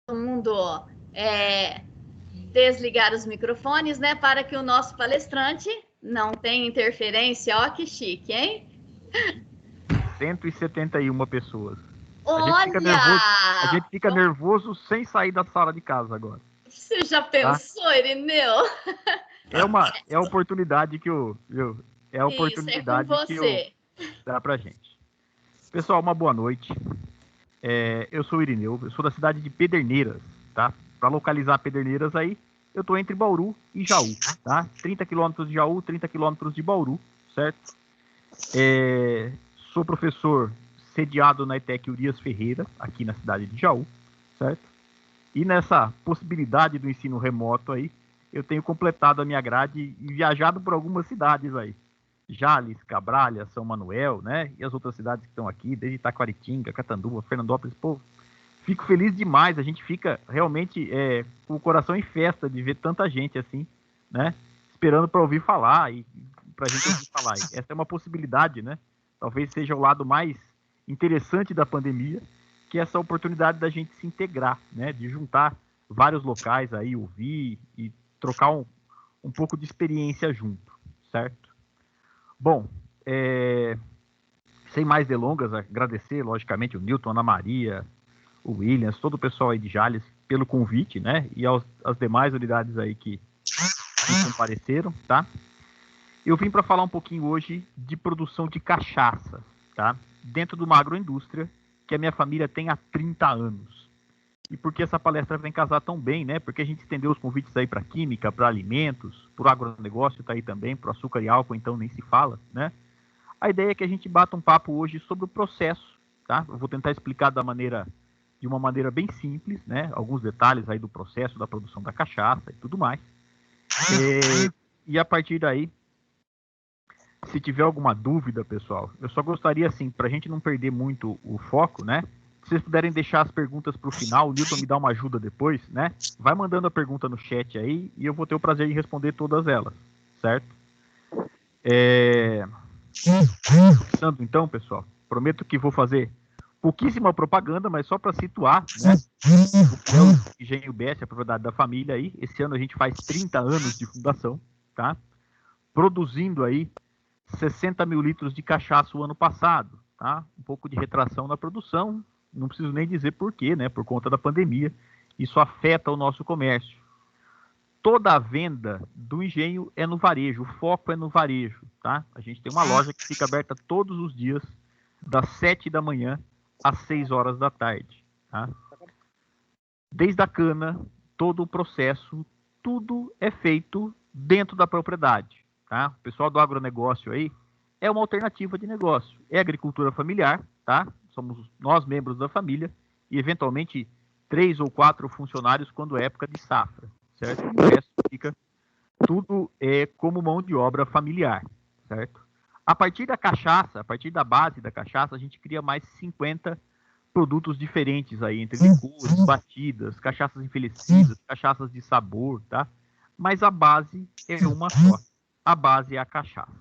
mundo desligar os microfones, né, para que o nosso palestrante não tenha interferência. Ó, que chique, hein? 171 pessoas. Olha! A gente fica nervoso sem sair da sala de casa agora. Você já pensou, tá? Irineu? É a oportunidade que é a oportunidade que dá pra gente. Pessoal, uma boa noite. Eu sou o Irineu, eu sou da cidade de Pederneiras, tá? Para localizar Pederneiras aí, eu tô entre Bauru e Jaú, tá? 30 quilômetros de Jaú, 30 quilômetros de Bauru, certo? Sou professor sediado na ETEC Urias Ferreira, aqui na cidade de Jaú, certo? E nessa possibilidade do ensino remoto aí, eu tenho completado a minha grade e viajado por algumas cidades aí. Jales, Cabralha, São Manuel, né? E as outras cidades que estão aqui, desde Itaquaritinga, Catanduva, Fernandópolis. Pô, fico feliz demais. A gente fica realmente com o coração em festa de ver tanta gente assim, né? Esperando para ouvir falar e para a gente ouvir falar. Essa é uma possibilidade, né? Talvez seja o lado mais interessante da pandemia, que é essa oportunidade da gente se integrar, né? De juntar vários locais aí, ouvir e trocar um pouco de experiência junto, certo? Bom, sem mais delongas, agradecer, logicamente, o Newton, Ana Maria, o Williams, todo o pessoal aí de Jales pelo convite, né? E às demais unidades aí que compareceram, tá? Eu vim para falar um pouquinho hoje de produção de cachaça, tá? Dentro de uma agroindústria que a minha família tem há 30 anos. E por que essa palestra vem casar tão bem, né? Porque a gente estendeu os convites aí para química, para alimentos, para o agronegócio tá aí também, para o açúcar e álcool, então nem se fala, né? A ideia é que a gente bata um papo hoje sobre o processo, tá? Eu vou tentar explicar de uma maneira bem simples, né? Alguns detalhes aí do processo da produção da cachaça e tudo mais. E a partir daí, se tiver alguma dúvida, pessoal, eu só gostaria, assim, para a gente não perder muito o foco, né? Se vocês puderem deixar as perguntas para o final, o Newton me dá uma ajuda depois, né? Vai mandando a pergunta no chat aí e eu vou ter o prazer de responder todas elas, certo? Começando então, pessoal, prometo que vou fazer pouquíssima propaganda, mas só para situar, né? O que é o Engenho BS, a propriedade da família aí. Esse ano a gente faz 30 anos de fundação, tá? Produzindo aí 60 mil litros de cachaça o ano passado, tá? Um pouco de retração na produção, não preciso nem dizer por quê, né? Por conta da pandemia, isso afeta o nosso comércio. Toda a venda do engenho é no varejo, o foco é no varejo, tá? A gente tem uma loja que fica aberta todos os dias, das 7 da manhã às 6 horas da tarde, tá? Desde a cana, todo o processo, tudo é feito dentro da propriedade, tá? O pessoal do agronegócio aí é uma alternativa de negócio, é agricultura familiar, tá? Somos nós membros da família e eventualmente 3 ou 4 funcionários quando é época de safra, certo? E o resto fica tudo como mão de obra familiar, certo? A partir da cachaça, a partir da base da cachaça, a gente cria mais 50 produtos diferentes aí, entre licores, batidas, cachaças envelhecidas, cachaças de sabor, tá? Mas a base é uma só. A base é a cachaça.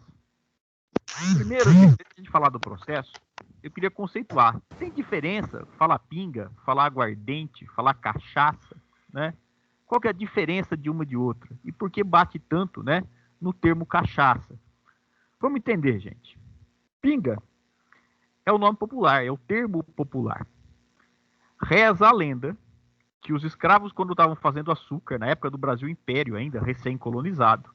Primeiro, antes de a gente falar do processo, eu queria conceituar. Tem diferença falar pinga, falar aguardente, falar cachaça, né? Qual que é a diferença de uma de outra? E por que bate tanto, né, no termo cachaça? Vamos entender, gente. Pinga é o nome popular, é o termo popular. Reza a lenda que os escravos, quando estavam fazendo açúcar, na época do Brasil Império ainda, recém-colonizado,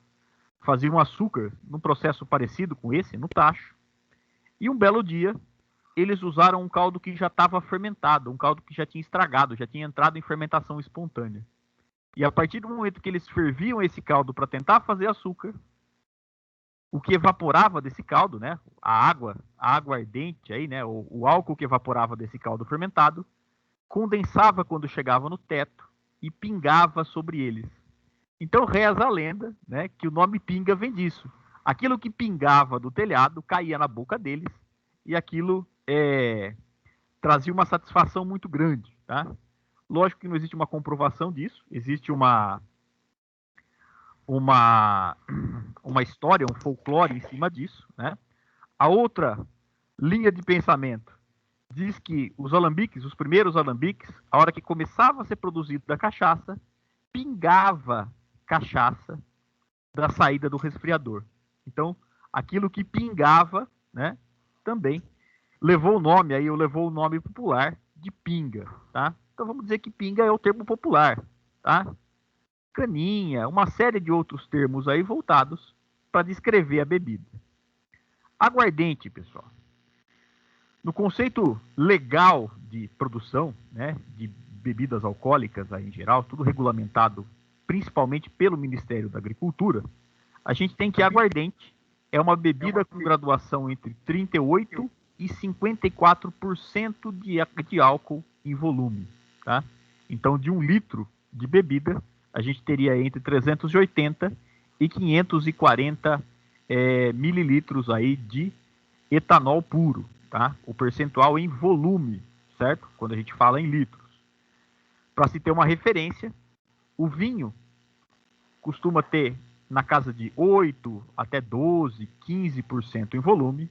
faziam açúcar num processo parecido com esse, no tacho. E um belo dia, eles usaram um caldo que já estava fermentado, um caldo que já tinha estragado, já tinha entrado em fermentação espontânea. E a partir do momento que eles ferviam esse caldo para tentar fazer açúcar, o que evaporava desse caldo, né, a água ardente aí, né, o álcool que evaporava desse caldo fermentado, condensava quando chegava no teto e pingava sobre eles. Então reza a lenda, né, que o nome pinga vem disso. Aquilo que pingava do telhado caía na boca deles e aquilo trazia uma satisfação muito grande, tá? Lógico que não existe uma comprovação disso, existe uma história, um folclore em cima disso, né? A outra linha de pensamento diz que os alambiques, os primeiros alambiques, a hora que começava a ser produzida a cachaça, pingava cachaça da saída do resfriador. Então, aquilo que pingava, né, também levou o nome popular de pinga, tá? Então vamos dizer que pinga é o termo popular, tá? Caninha, uma série de outros termos aí voltados para descrever a bebida. Aguardente, pessoal. No conceito legal de produção, né, de bebidas alcoólicas aí em geral, tudo regulamentado principalmente pelo Ministério da Agricultura, a gente tem que aguardente é uma bebida com graduação entre 38% e 54% de álcool em volume, tá? Então, de 1 litro de bebida, a gente teria entre 380 e 540 mililitros aí de etanol puro, tá? O percentual em volume, certo? Quando a gente fala em litros. Para se ter uma referência, o vinho costuma ter na casa de 8 até 12, 15% em volume.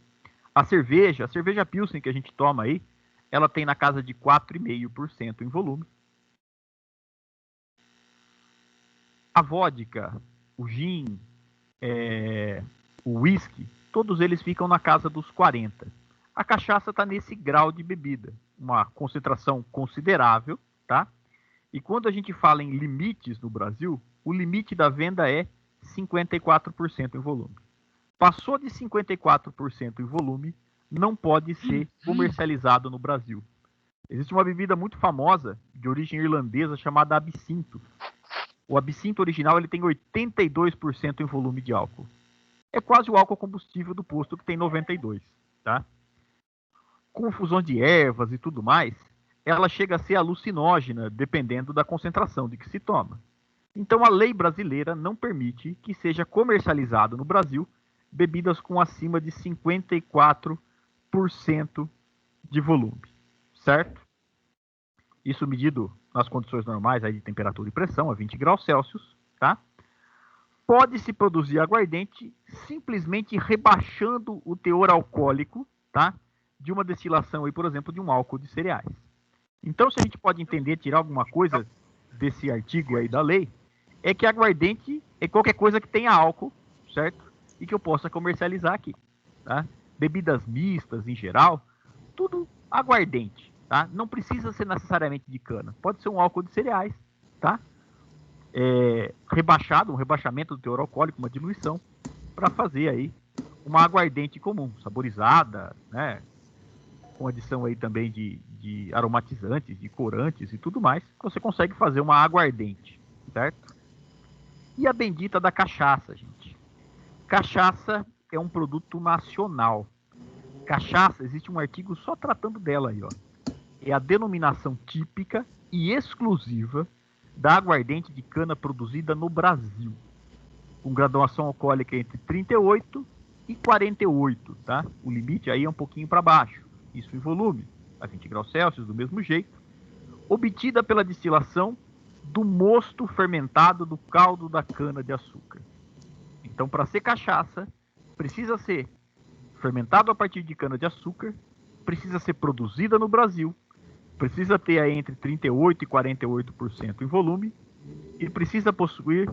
A cerveja Pilsen que a gente toma aí, ela tem na casa de 4,5% em volume. A vodka, o gin, o whisky, todos eles ficam na casa dos 40. A cachaça está nesse grau de bebida, uma concentração considerável, tá? E quando a gente fala em limites no Brasil, o limite da venda é 54% em volume. Passou de 54% em volume, não pode ser comercializado no Brasil. Existe uma bebida muito famosa, de origem irlandesa, chamada absinto. O absinto original ele tem 82% em volume de álcool. É quase o álcool combustível do posto, que tem 92%. Tá? Com fusão de ervas e tudo mais, ela chega a ser alucinógena, dependendo da concentração de que se toma. Então, a lei brasileira não permite que seja comercializado no Brasil bebidas com acima de 54% de volume, certo? Isso medido nas condições normais aí de temperatura e pressão, a 20 graus Celsius, tá? Pode-se produzir aguardente simplesmente rebaixando o teor alcoólico, tá? De uma destilação aí, por exemplo, de um álcool de cereais. Então, se a gente pode entender, tirar alguma coisa desse artigo aí da lei, é que aguardente é qualquer coisa que tenha álcool, certo? E que eu possa comercializar aqui, tá? Bebidas mistas, em geral, tudo aguardente, tá? Não precisa ser necessariamente de cana. Pode ser um álcool de cereais, tá? Rebaixado, um rebaixamento do teor alcoólico, uma diluição, para fazer aí uma aguardente comum, saborizada, né? Com adição aí também de aromatizantes, de corantes e tudo mais, você consegue fazer uma aguardente, certo? E a bendita da cachaça, gente. Cachaça é um produto nacional. Cachaça, existe um artigo só tratando dela aí, ó. É a denominação típica e exclusiva da aguardente de cana produzida no Brasil, com graduação alcoólica entre 38 e 48, tá? O limite aí é um pouquinho para baixo. Isso em volume, a 20 graus Celsius, do mesmo jeito, obtida pela destilação do mosto fermentado do caldo da cana-de-açúcar. Então, para ser cachaça, precisa ser fermentado a partir de cana-de-açúcar, precisa ser produzida no Brasil, precisa ter aí entre 38% e 48% em volume e precisa possuir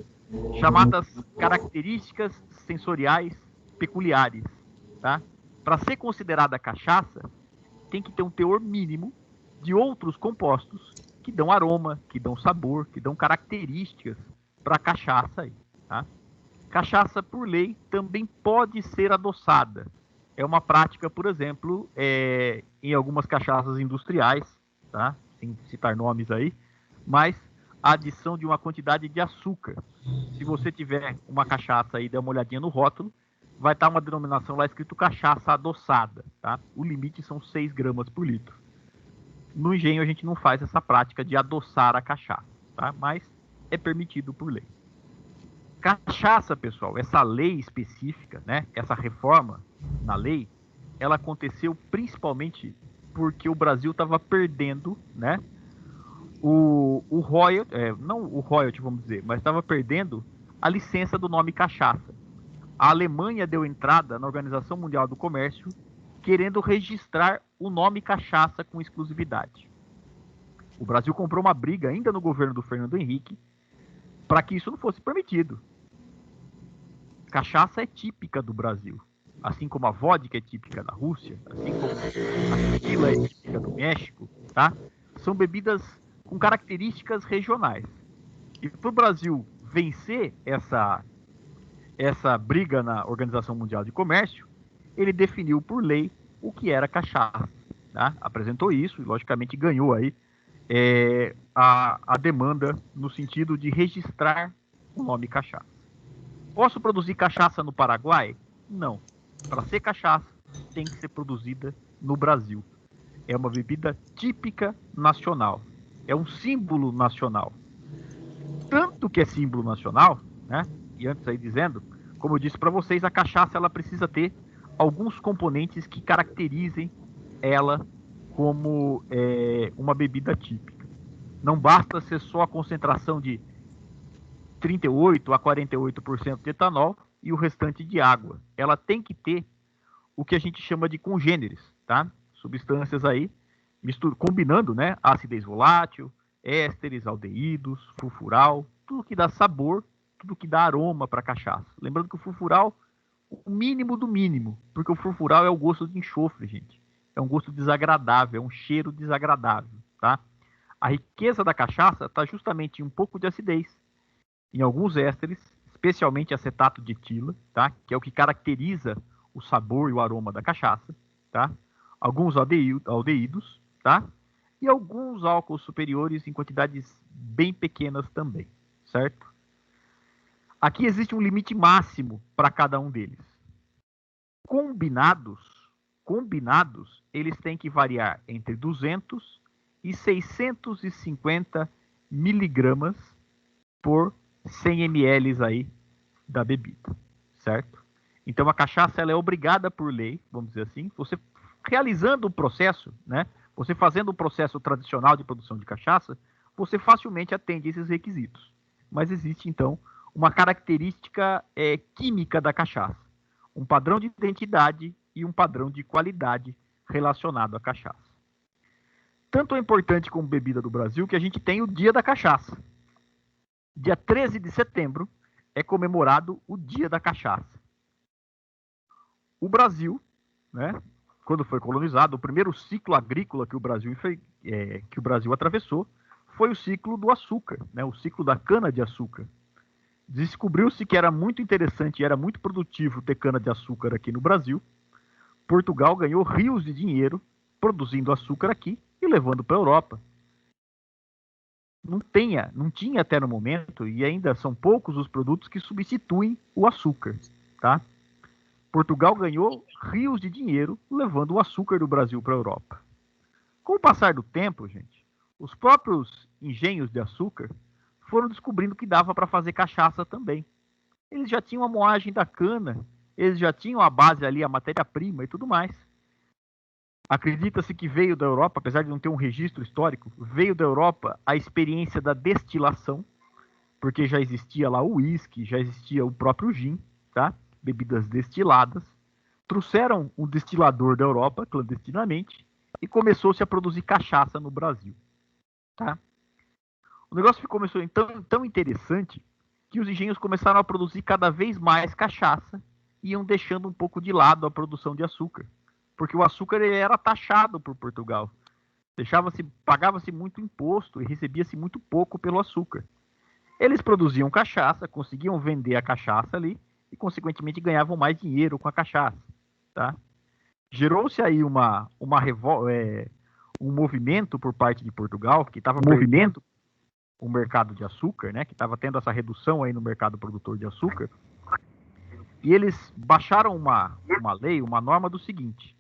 chamadas características sensoriais peculiares, tá? Para ser considerada cachaça, tem que ter um teor mínimo de outros compostos que dão aroma, que dão sabor, que dão características para a cachaça aí, tá? Cachaça, por lei, também pode ser adoçada. É uma prática, por exemplo, em algumas cachaças industriais, tá? Sem citar nomes aí, mas a adição de uma quantidade de açúcar. Se você tiver uma cachaça aí, der uma olhadinha no rótulo, vai estar uma denominação lá escrito cachaça adoçada, tá? O limite são 6 gramas por litro. No engenho a gente não faz essa prática de adoçar a cachaça, tá? Mas é permitido por lei. Cachaça, pessoal, essa lei específica, né? Essa reforma na lei, ela aconteceu principalmente porque o Brasil estava perdendo, né? O royalty, não o royalty, vamos dizer, mas estava perdendo a licença do nome cachaça. A Alemanha deu entrada na Organização Mundial do Comércio querendo registrar o nome cachaça com exclusividade. O Brasil comprou uma briga ainda no governo do Fernando Henrique para que isso não fosse permitido. Cachaça é típica do Brasil, assim como a vodka é típica da Rússia, assim como a tequila é típica do México, tá? São bebidas com características regionais. E para o Brasil vencer essa briga na Organização Mundial de Comércio, ele definiu por lei o que era cachaça, tá? Apresentou isso e, logicamente, ganhou aí a demanda no sentido de registrar o nome cachaça. Posso produzir cachaça no Paraguai? Não. Para ser cachaça, tem que ser produzida no Brasil. É uma bebida típica nacional. É um símbolo nacional. Tanto que é símbolo nacional, né? E antes aí dizendo, como eu disse para vocês, a cachaça ela precisa ter alguns componentes que caracterizem ela como uma bebida típica. Não basta ser só a concentração de 38% a 48% de etanol e o restante de água. Ela tem que ter o que a gente chama de congêneres, tá? Substâncias aí, combinando, né? Acidez volátil, ésteres, aldeídos, fulfural, tudo que dá sabor, tudo que dá aroma para a cachaça. Lembrando que o fulfural, o mínimo do mínimo, porque o fulfural é o gosto de enxofre, gente. É um gosto desagradável, é um cheiro desagradável, tá? A riqueza da cachaça está justamente em um pouco de acidez, em alguns ésteres, especialmente acetato de etila, tá? Que é o que caracteriza o sabor e o aroma da cachaça, tá? Alguns aldeídos, tá? E alguns álcools superiores em quantidades bem pequenas também, certo? Aqui existe um limite máximo para cada um deles. Combinados, eles têm que variar entre 200 e 650 miligramas por 100 ml aí da bebida, certo? Então a cachaça ela é obrigada por lei, vamos dizer assim, você realizando o processo, né? Você fazendo o processo tradicional de produção de cachaça, você facilmente atende esses requisitos. Mas existe então uma característica química da cachaça, um padrão de identidade e um padrão de qualidade relacionado à cachaça. Tanto é importante como bebida do Brasil que a gente tem o Dia da Cachaça. Dia 13 de setembro é comemorado o Dia da Cachaça. O Brasil, né, quando foi colonizado, o primeiro ciclo agrícola que o Brasil atravessou foi o ciclo do açúcar, né, o ciclo da cana-de-açúcar. Descobriu-se que era muito interessante e era muito produtivo ter cana-de-açúcar aqui no Brasil. Portugal ganhou rios de dinheiro produzindo açúcar aqui e levando para a Europa. Não tinha até no momento, e ainda são poucos os produtos que substituem o açúcar, tá? Portugal ganhou rios de dinheiro levando o açúcar do Brasil para a Europa. Com o passar do tempo, gente, os próprios engenhos de açúcar foram descobrindo que dava para fazer cachaça também. Eles já tinham a moagem da cana, eles já tinham a base ali, a matéria-prima e tudo mais. Acredita-se que veio da Europa, apesar de não ter um registro histórico, veio da Europa a experiência da destilação, porque já existia lá o uísque, já existia o próprio gin, tá? Bebidas destiladas. Trouxeram um destilador da Europa, clandestinamente, e começou-se a produzir cachaça no Brasil, tá? O negócio começou tão interessante que os engenhos começaram a produzir cada vez mais cachaça e iam deixando um pouco de lado a produção de açúcar. Porque o açúcar ele era taxado por Portugal. Pagava-se muito imposto e recebia-se muito pouco pelo açúcar. Eles produziam cachaça, conseguiam vender a cachaça ali e, consequentemente, ganhavam mais dinheiro com a cachaça. Tá? Gerou-se aí um movimento por parte de Portugal que estava perdendo o mercado de açúcar, né? Que estava tendo essa redução aí no mercado produtor de açúcar. E eles baixaram uma lei, uma norma do seguinte: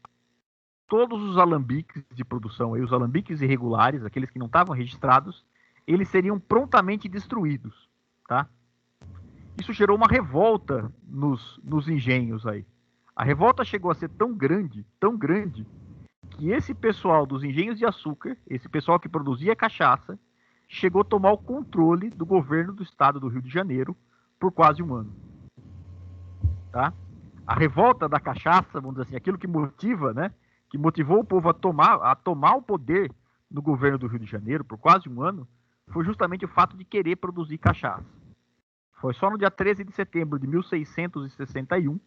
todos os alambiques de produção, os alambiques irregulares, aqueles que não estavam registrados, eles seriam prontamente destruídos, tá? Isso gerou uma revolta nos engenhos aí. A revolta chegou a ser tão grande, que esse pessoal dos engenhos de açúcar, esse pessoal que produzia cachaça, chegou a tomar o controle do governo do estado do Rio de Janeiro por quase um ano, tá? A revolta da cachaça, vamos dizer assim, aquilo que motiva, né? que motivou o povo a tomar o poder no governo do Rio de Janeiro por quase um ano, foi justamente o fato de querer produzir cachaça. Foi só no dia 13 de setembro de 1661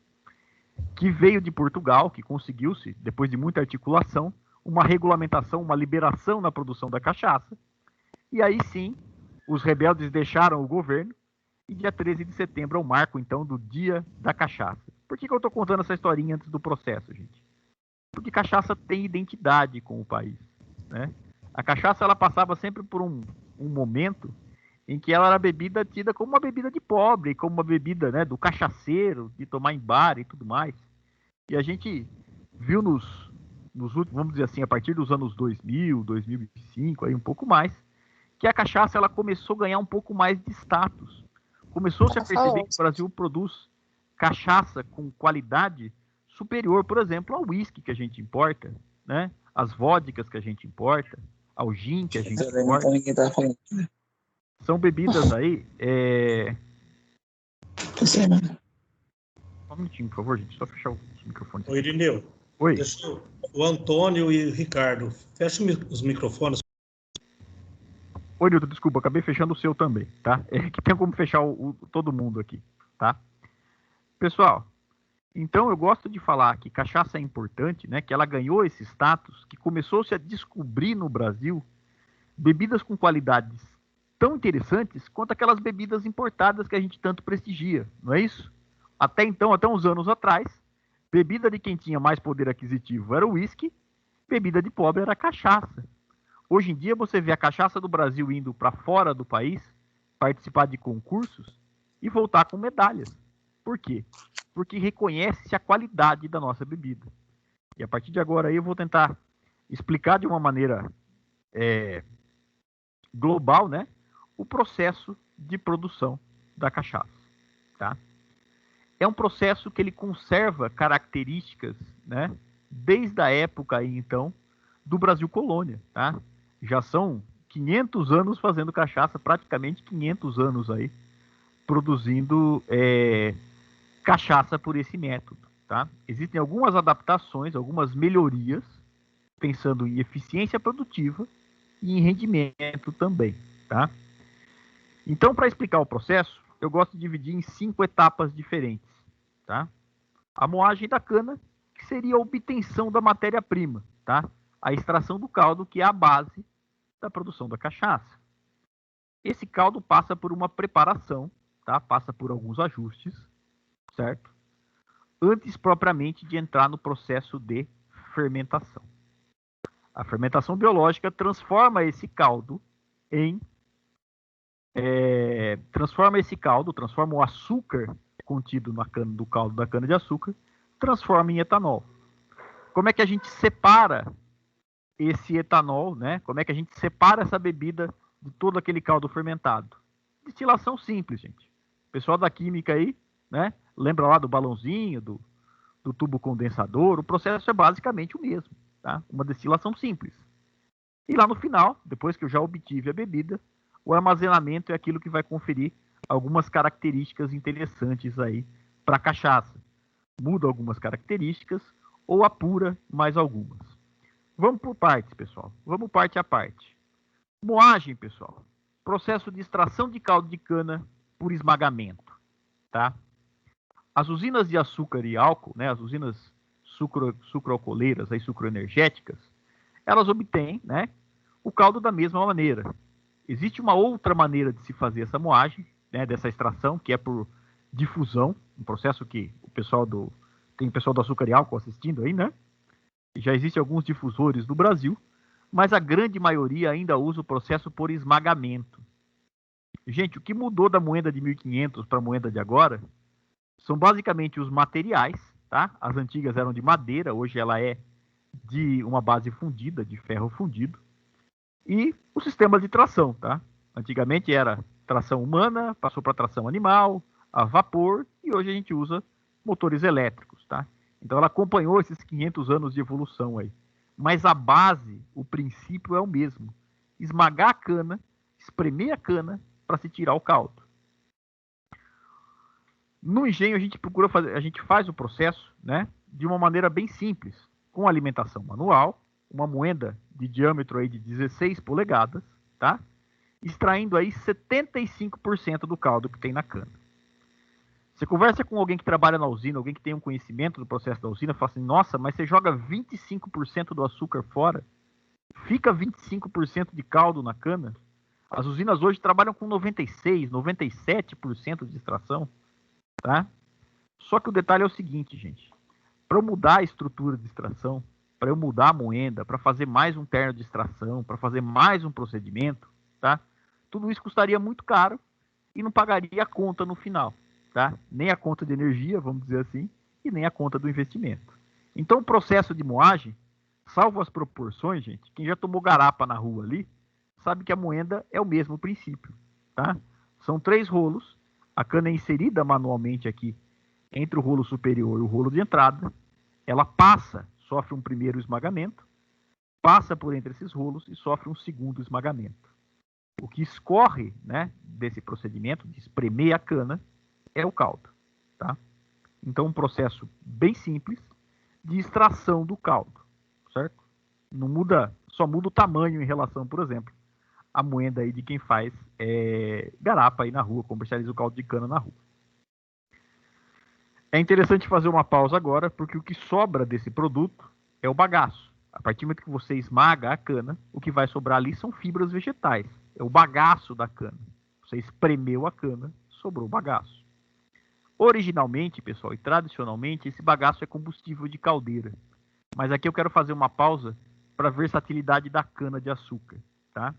que veio de Portugal, que conseguiu-se, depois de muita articulação, uma regulamentação, uma liberação na produção da cachaça. E aí sim, os rebeldes deixaram o governo, e dia 13 de setembro é o marco, então, do Dia da Cachaça. Por que eu estou contando essa historinha antes do processo, gente? Porque cachaça tem identidade com o país, né? A cachaça, ela passava sempre por um momento em que ela era bebida tida como uma bebida de pobre, como uma bebida, né, do cachaceiro, de tomar em bar e tudo mais. E a gente viu nos últimos, vamos dizer assim, a partir dos anos 2000, 2005, aí um pouco mais, que a cachaça ela começou a ganhar um pouco mais de status. Começou-se a perceber que o Brasil produz cachaça com qualidade superior, por exemplo, ao uísque que a gente importa, né? As vodkas que a gente importa, ao gin que a gente importa. São bebidas aí... Só um minutinho, por favor, gente. Só fechar os microfones. Oi, Irineu. Oi. O Antônio e o Ricardo, fecha os microfones. Oi, Nilton, desculpa, acabei fechando o seu também, tá? É que tem como fechar todo mundo aqui, tá? Pessoal, então eu gosto de falar que cachaça é importante, né? Que ela ganhou esse status, que começou-se a descobrir no Brasil bebidas com qualidades tão interessantes quanto aquelas bebidas importadas que a gente tanto prestigia, não é isso? Até então, até uns anos atrás, bebida de quem tinha mais poder aquisitivo era o uísque, bebida de pobre era a cachaça. Hoje em dia, você vê a cachaça do Brasil indo para fora do país, participar de concursos e voltar com medalhas. Por quê? Porque reconhece-se a qualidade da nossa bebida. E a partir de agora aí eu vou tentar explicar de uma maneira global, né, o processo de produção da cachaça. Tá? É um processo que ele conserva características, né, desde a época aí, então, do Brasil colônia, tá? Já são 500 anos fazendo cachaça, praticamente 500 anos aí, produzindo cachaça por esse método, tá? Existem algumas adaptações, algumas melhorias, pensando em eficiência produtiva e em rendimento também, tá? Então, para explicar o processo, eu gosto de dividir em 5 etapas diferentes, tá? A moagem da cana, que seria a obtenção da matéria-prima, tá? A extração do caldo, que é a base da produção da cachaça. Esse caldo passa por uma preparação, tá? Passa por alguns ajustes, certo? Antes propriamente de entrar no processo de fermentação. A fermentação biológica transforma esse caldo transforma o açúcar contido no caldo da cana-de-açúcar, transforma em etanol. Como é que a gente separa esse etanol, né? Como é que a gente separa essa bebida de todo aquele caldo fermentado? Destilação simples, gente. O pessoal da química aí, né? Lembra lá do balãozinho, do tubo condensador? O processo é basicamente o mesmo, tá? Uma destilação simples. E lá no final, depois que eu já obtive a bebida, o armazenamento é aquilo que vai conferir algumas características interessantes aí para a cachaça. Muda algumas características ou apura mais algumas. Vamos por partes, pessoal. Vamos parte a parte. Moagem, pessoal. Processo de extração de caldo de cana por esmagamento, tá? As usinas de açúcar e álcool, né, as usinas sucroalcooleiras, aí sucroenergéticas, elas obtêm, né, o caldo da mesma maneira. Existe uma outra maneira de se fazer essa moagem, né, dessa extração, que é por difusão, um processo que tem o pessoal do açúcar e álcool assistindo aí, né? Já existem alguns difusores no Brasil, mas a grande maioria ainda usa o processo por esmagamento. Gente, o que mudou da moeda de 1500 para a moeda de agora são basicamente os materiais, tá? As antigas eram de madeira, hoje ela é de uma base fundida, de ferro fundido. E o sistema de tração, tá? Antigamente era tração humana, passou para tração animal, a vapor, e hoje a gente usa motores elétricos, tá? Então ela acompanhou esses 500 anos de evolução aí. Mas a base, o princípio é o mesmo. Esmagar a cana, espremer a cana para se tirar o caldo. No engenho a gente faz o processo, né, de uma maneira bem simples. com alimentação manual, uma moenda de diâmetro aí de 16 polegadas, tá? Extraindo aí 75% do caldo que tem na cana. Você conversa com alguém que trabalha na usina, alguém que tem um conhecimento do processo da usina, fala assim, nossa, mas você joga 25% do açúcar fora, fica 25% de caldo na cana. As usinas hoje trabalham com 96%, 97% de extração, tá? Só que o detalhe é o seguinte, gente. Para eu mudar a estrutura de extração, para eu mudar a moenda, para fazer mais um terno de extração, para fazer mais um procedimento, tá? Tudo isso custaria muito caro e não pagaria a conta no final, tá? Nem a conta de energia, vamos dizer assim, e nem a conta do investimento. Então, o processo de moagem, salvo as proporções, gente, quem já tomou garapa na rua ali, sabe que a moenda é o mesmo princípio, tá? São 3 rolos, a cana é inserida manualmente aqui entre o rolo superior e o rolo de entrada, ela passa, sofre um primeiro esmagamento, passa por entre esses rolos e sofre um segundo esmagamento. O que escorre, né, desse procedimento de espremer a cana é o caldo, tá? Então, um processo bem simples de extração do caldo, certo? Não muda, só muda o tamanho em relação, por exemplo, à moenda aí de quem faz garapa aí na rua, comercializa o caldo de cana na rua. É interessante fazer uma pausa agora, porque o que sobra desse produto é o bagaço. A partir do momento que você esmaga a cana, o que vai sobrar ali são fibras vegetais. É o bagaço da cana. Você espremeu a cana, sobrou o bagaço. Originalmente, pessoal, e tradicionalmente, esse bagaço é combustível de caldeira. Mas aqui eu quero fazer uma pausa para a versatilidade da cana de açúcar, tá?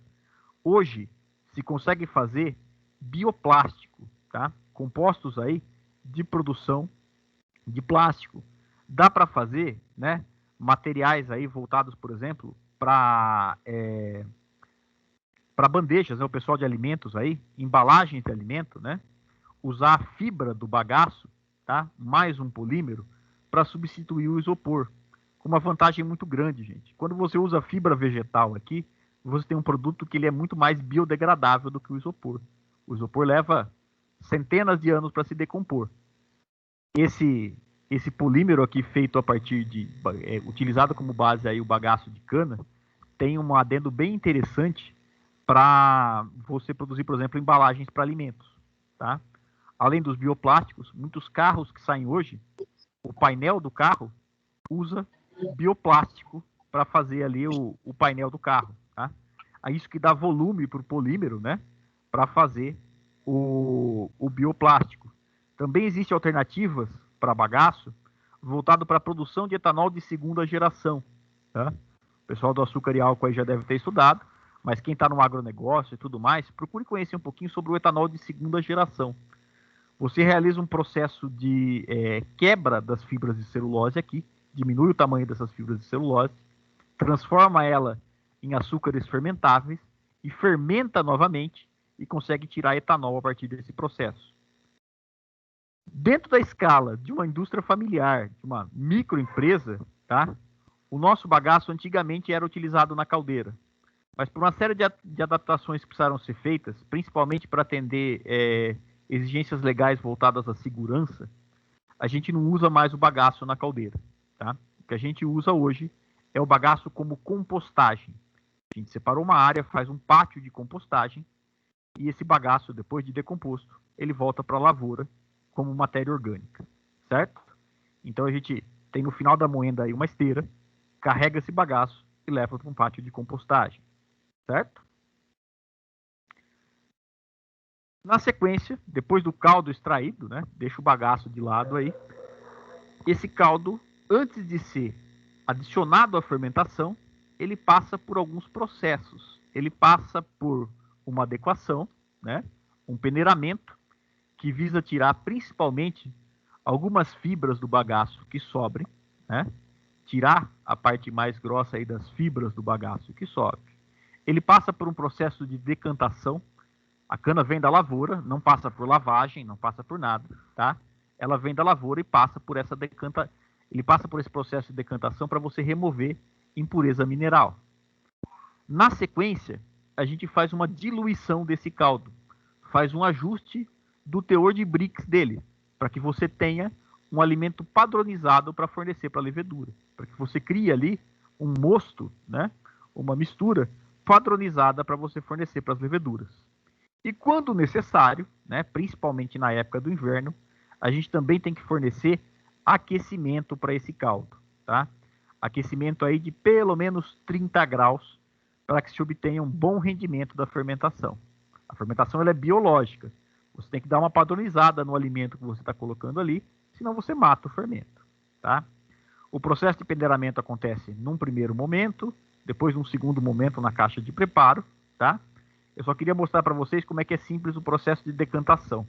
Hoje, se consegue fazer bioplástico, tá? Compostos aí de produção de plástico. Dá para fazer, né, materiais aí voltados, por exemplo, para bandejas, né, o pessoal de alimentos aí, embalagens de alimento, né, usar a fibra do bagaço, tá, mais um polímero, para substituir o isopor, com uma vantagem muito grande, gente. Quando você usa fibra vegetal aqui, você tem um produto que ele é muito mais biodegradável do que o isopor. O isopor leva centenas de anos para se decompor. Esse polímero aqui feito a partir de utilizado como base aí o bagaço de cana tem um adendo bem interessante para você produzir, por exemplo, embalagens para alimentos, tá? Além dos bioplásticos, muitos carros que saem hoje, o painel do carro usa bioplástico para fazer ali o painel do carro, tá? É isso que dá volume para o polímero, né? Para fazer o bioplástico. Também existem alternativas para bagaço voltado para a produção de etanol de segunda geração, tá? O pessoal do açúcar e álcool aí já deve ter estudado, mas quem está no agronegócio e tudo mais, procure conhecer um pouquinho sobre o etanol de segunda geração. Você realiza um processo de quebra das fibras de celulose aqui, diminui o tamanho dessas fibras de celulose, transforma ela em açúcares fermentáveis e fermenta novamente e consegue tirar etanol a partir desse processo. Dentro da escala de uma indústria familiar, de uma microempresa, tá? O nosso bagaço antigamente era utilizado na caldeira, mas por uma série de adaptações que precisaram ser feitas, principalmente para atender exigências legais voltadas à segurança, a gente não usa mais o bagaço na caldeira, tá? O que a gente usa hoje é o bagaço como compostagem. A gente separou uma área, faz um pátio de compostagem e esse bagaço, depois de decomposto, ele volta para a lavoura como matéria orgânica, certo? Então a gente tem no final da moenda aí uma esteira, carrega esse bagaço e leva para um pátio de compostagem, certo? Na sequência, depois do caldo extraído, né, deixa o bagaço de lado aí, esse caldo, antes de ser adicionado à fermentação, ele passa por alguns processos. Ele passa por uma adequação, né, um peneiramento, que visa tirar principalmente algumas fibras do bagaço que sobrem, né, tirar a parte mais grossa aí das fibras do bagaço que sobre. Ele passa por um processo de decantação. A cana vem da lavoura, não passa por lavagem, não passa por nada, tá? Ela vem da lavoura e passa por essa ele passa por esse processo de decantação para você remover impureza mineral. Na sequência, a gente faz uma diluição desse caldo, faz um ajuste do teor de Brix dele, para que você tenha um alimento padronizado para fornecer para a levedura, para que você crie ali um mosto, né? Uma mistura padronizada para você fornecer para as leveduras. E quando necessário, né? Principalmente na época do inverno, a gente também tem que fornecer aquecimento para esse caldo, tá? Aquecimento aí de pelo menos 30 graus para que se obtenha um bom rendimento da fermentação. A fermentação ela é biológica. Você tem que dar uma padronizada no alimento que você está colocando ali, senão você mata o fermento, tá? O processo de peneiramento acontece num primeiro momento, depois num segundo momento na caixa de preparo, tá? Eu só queria mostrar para vocês como é que é simples o processo de decantação.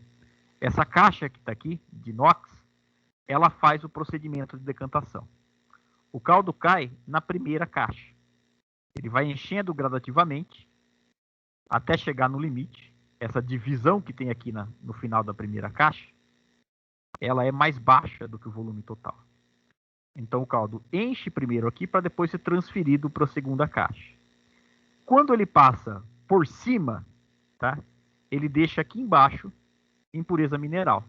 Essa caixa que está aqui, de inox, ela faz o procedimento de decantação. O caldo cai na primeira caixa. Ele vai enchendo gradativamente até chegar no limite. Essa divisão que tem aqui no final da primeira caixa, ela é mais baixa do que o volume total. Então o caldo enche primeiro aqui para depois ser transferido para a segunda caixa. Quando ele passa por cima, tá? Ele deixa aqui embaixo impureza mineral.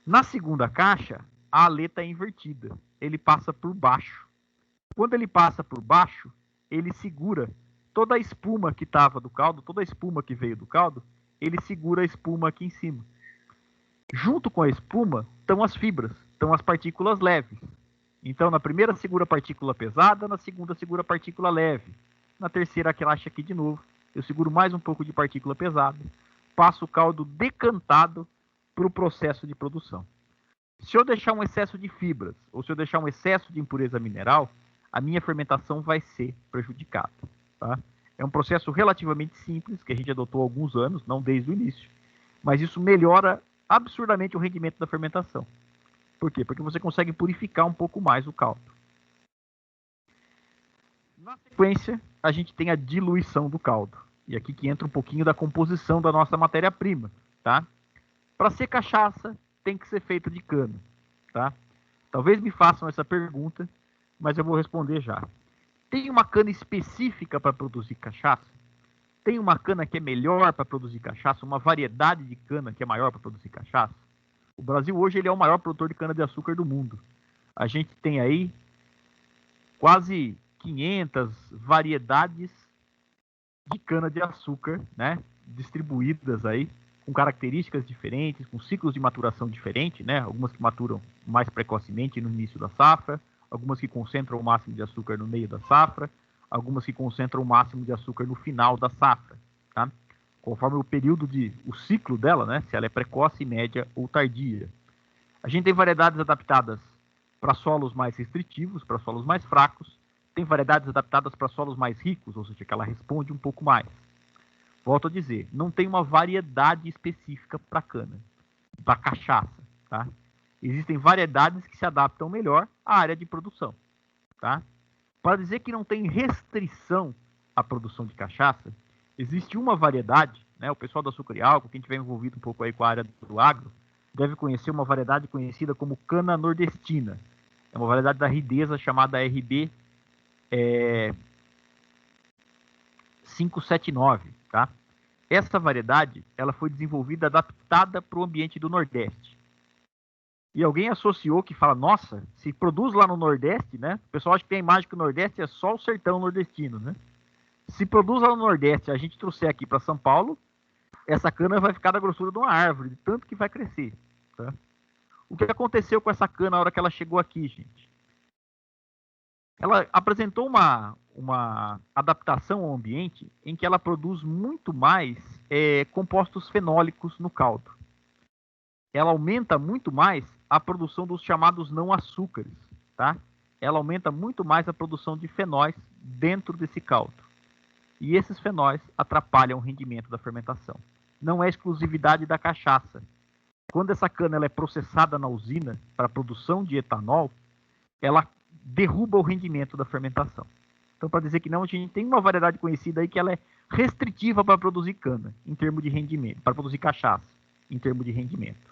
Na segunda caixa, a aleta é invertida. Ele passa por baixo. Quando ele passa por baixo, ele segura toda a espuma que estava do caldo, toda a espuma que veio do caldo, ele segura a espuma aqui em cima. Junto com a espuma estão as fibras, estão as partículas leves. Então, na primeira segura a partícula pesada, na segunda segura a partícula leve. Na terceira, aquela aqui de novo, eu seguro mais um pouco de partícula pesada, passo o caldo decantado para o processo de produção. Se eu deixar um excesso de fibras, ou se eu deixar um excesso de impureza mineral, a minha fermentação vai ser prejudicada, tá? É um processo relativamente simples, que a gente adotou há alguns anos, não desde o início, mas isso melhora absurdamente o rendimento da fermentação. Por quê? Porque você consegue purificar um pouco mais o caldo. Na sequência, a gente tem a diluição do caldo. E aqui que entra um pouquinho da composição da nossa matéria-prima, tá? Para ser cachaça, tem que ser feita de cana, tá? Talvez me façam essa pergunta, mas eu vou responder já. Tem uma cana específica para produzir cachaça? Tem uma cana que é melhor para produzir cachaça? Uma variedade de cana que é maior para produzir cachaça? O Brasil hoje ele é o maior produtor de cana-de-açúcar do mundo. A gente tem aí quase 500 variedades de cana-de-açúcar, né? Distribuídas aí, com características diferentes, com ciclos de maturação diferentes, né? Algumas que maturam mais precocemente no início da safra, algumas que concentram o máximo de açúcar no meio da safra, algumas que concentram o máximo de açúcar no final da safra, tá? Conforme o período o ciclo dela, né? Se ela é precoce, média ou tardia. A gente tem variedades adaptadas para solos mais restritivos, para solos mais fracos. Tem variedades adaptadas para solos mais ricos, ou seja, que ela responde um pouco mais. Volto a dizer, não tem uma variedade específica para cana, para cachaça, tá? Existem variedades que se adaptam melhor à área de produção, tá? Para dizer que não tem restrição à produção de cachaça, existe uma variedade, né? O pessoal do açúcar e álcool, quem tiver envolvido um pouco aí com a área do agro, deve conhecer uma variedade conhecida como cana nordestina. É uma variedade da Ridesa chamada RB 579, tá? Essa variedade, ela foi desenvolvida, adaptada para o ambiente do Nordeste. E alguém associou que fala, nossa, se produz lá no Nordeste, né? O pessoal acha que tem a imagem que o Nordeste é só o sertão nordestino, né? Se produz lá no Nordeste, a gente trouxer aqui para São Paulo, essa cana vai ficar da grossura de uma árvore, de tanto que vai crescer, tá? O que aconteceu com essa cana na hora que ela chegou aqui, gente? Ela apresentou uma adaptação ao ambiente em que ela produz muito mais compostos fenólicos no caldo. Ela aumenta muito mais a produção dos chamados não açúcares, tá? Ela aumenta muito mais a produção de fenóis dentro desse caldo. E esses fenóis atrapalham o rendimento da fermentação. Não é exclusividade da cachaça. Quando essa cana ela é processada na usina para a produção de etanol, ela derruba o rendimento da fermentação. Então, para dizer que não, a gente tem uma variedade conhecida aí que ela é restritiva para produzir cana, em termos de rendimento, para produzir cachaça, em termos de rendimento.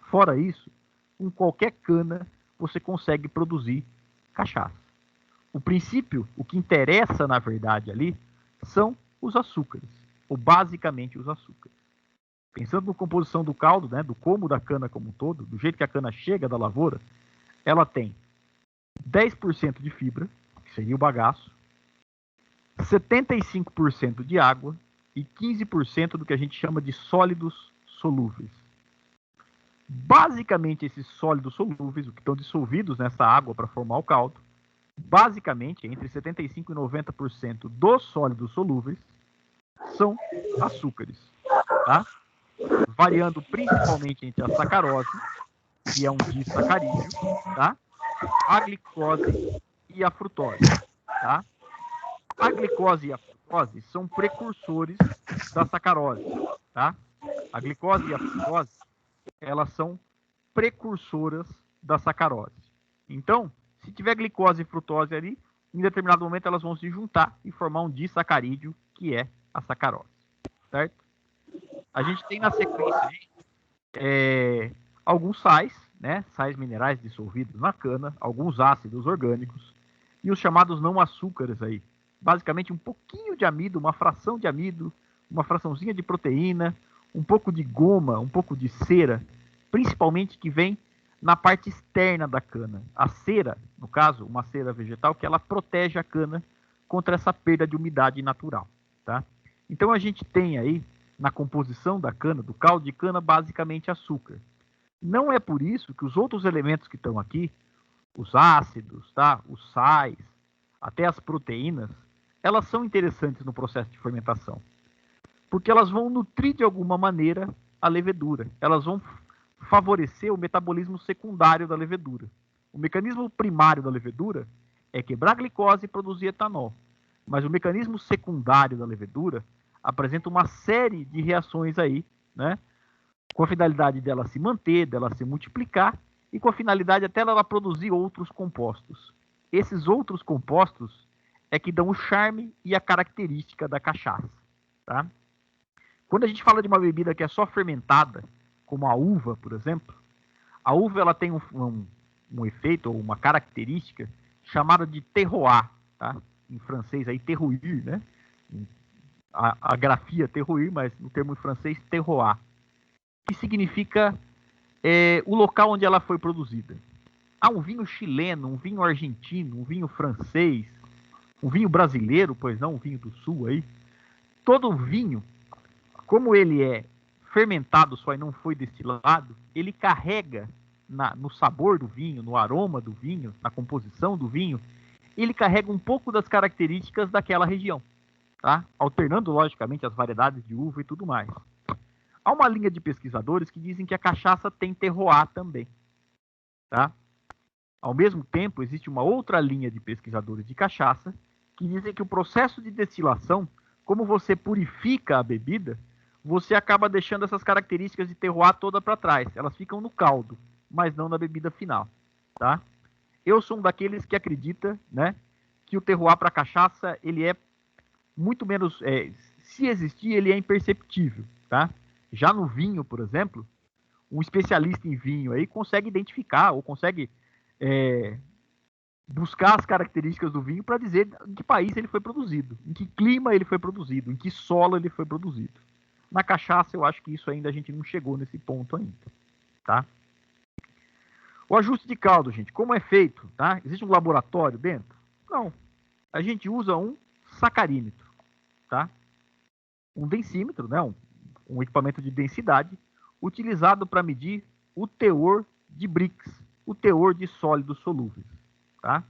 Fora isso, com qualquer cana, você consegue produzir cachaça. O princípio, o que interessa, na verdade, ali, são os açúcares, ou basicamente os açúcares. Pensando na composição do caldo, né, do como da cana como um todo, do jeito que a cana chega da lavoura, ela tem 10% de fibra, que seria o bagaço, 75% de água e 15% do que a gente chama de sólidos solúveis. Basicamente, esses sólidos solúveis, o que estão dissolvidos nessa água para formar o caldo, basicamente, entre 75% e 90% dos sólidos solúveis são açúcares, tá? Variando principalmente entre a sacarose, que é um disacarídeo, tá? A glicose e a frutose, tá? A glicose e a frutose são precursores da sacarose, tá? A glicose e a frutose, elas são precursoras da sacarose. Então, se tiver glicose e frutose ali, em determinado momento elas vão se juntar e formar um disacarídeo, que é a sacarose, certo? A gente tem na sequência aí, alguns sais, né? Sais minerais dissolvidos na cana, alguns ácidos orgânicos e os chamados não açúcares aí. Basicamente um pouquinho de amido, uma fração de amido, uma fraçãozinha de proteína, um pouco de goma, um pouco de cera, principalmente que vem na parte externa da cana. A cera, no caso, uma cera vegetal, que ela protege a cana contra essa perda de umidade natural, tá? Então a gente tem aí, na composição da cana, do caldo de cana, basicamente açúcar. Não é por isso que os outros elementos que estão aqui, os ácidos, tá? Os sais, até as proteínas, elas são interessantes no processo de fermentação. Porque elas vão nutrir de alguma maneira a levedura. Elas vão favorecer o metabolismo secundário da levedura. O mecanismo primário da levedura é quebrar a glicose e produzir etanol. Mas o mecanismo secundário da levedura apresenta uma série de reações aí, né? Com a finalidade dela se manter, dela se multiplicar e com a finalidade até ela produzir outros compostos. Esses outros compostos é que dão o charme e a característica da cachaça, tá? Quando a gente fala de uma bebida que é só fermentada, como a uva, por exemplo, a uva ela tem um efeito ou uma característica chamada de terroir, tá? Em francês aí terroir, né? A grafia terroir, mas no termo em francês terroir, que significa o local onde ela foi produzida. Ah, um vinho chileno, um vinho argentino, um vinho francês, um vinho brasileiro, pois não, um vinho do sul aí. Todo vinho, como ele é fermentado só e não foi destilado, ele carrega no sabor do vinho, no aroma do vinho, na composição do vinho, ele carrega um pouco das características daquela região, tá? Alternando, logicamente, as variedades de uva e tudo mais. Há uma linha de pesquisadores que dizem que a cachaça tem terroir também, tá? Ao mesmo tempo, existe uma outra linha de pesquisadores de cachaça que dizem que o processo de destilação, como você purifica a bebida, você acaba deixando essas características de terroir toda para trás. Elas ficam no caldo, mas não na bebida final, tá? Eu sou um daqueles que acredita, né, que o terroir para cachaça, ele é muito menos, se existir, ele é imperceptível, tá? Já no vinho, por exemplo, um especialista em vinho aí consegue identificar ou consegue buscar as características do vinho para dizer em que país ele foi produzido, em que clima ele foi produzido, em que solo ele foi produzido. Na cachaça, eu acho que isso ainda a gente não chegou nesse ponto ainda, tá? O ajuste de caldo, gente, como é feito, tá? Existe um laboratório dentro? Não. A gente usa um sacarímetro, tá? Um densímetro, né? Um equipamento de densidade utilizado para medir o teor de Brix, o teor de sólidos solúveis, tá?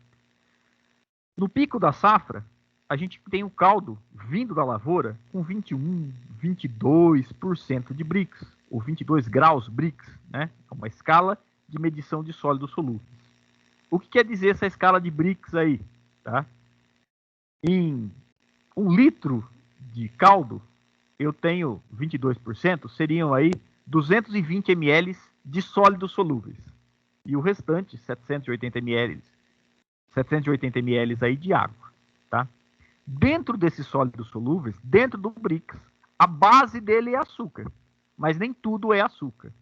No pico da safra, a gente tem o caldo vindo da lavoura com 21, 22% de Brix, ou 22 graus Brix, né? É uma escala de medição de sólidos solúveis. O que quer dizer essa escala de Brix aí, tá? Em 1 litro de caldo, eu tenho 22%, seriam aí 220 ml de sólidos solúveis. E o restante, 780 ml aí de água, tá? Dentro desses sólidos solúveis, dentro do Brix, a base dele é açúcar, mas nem tudo é açúcar.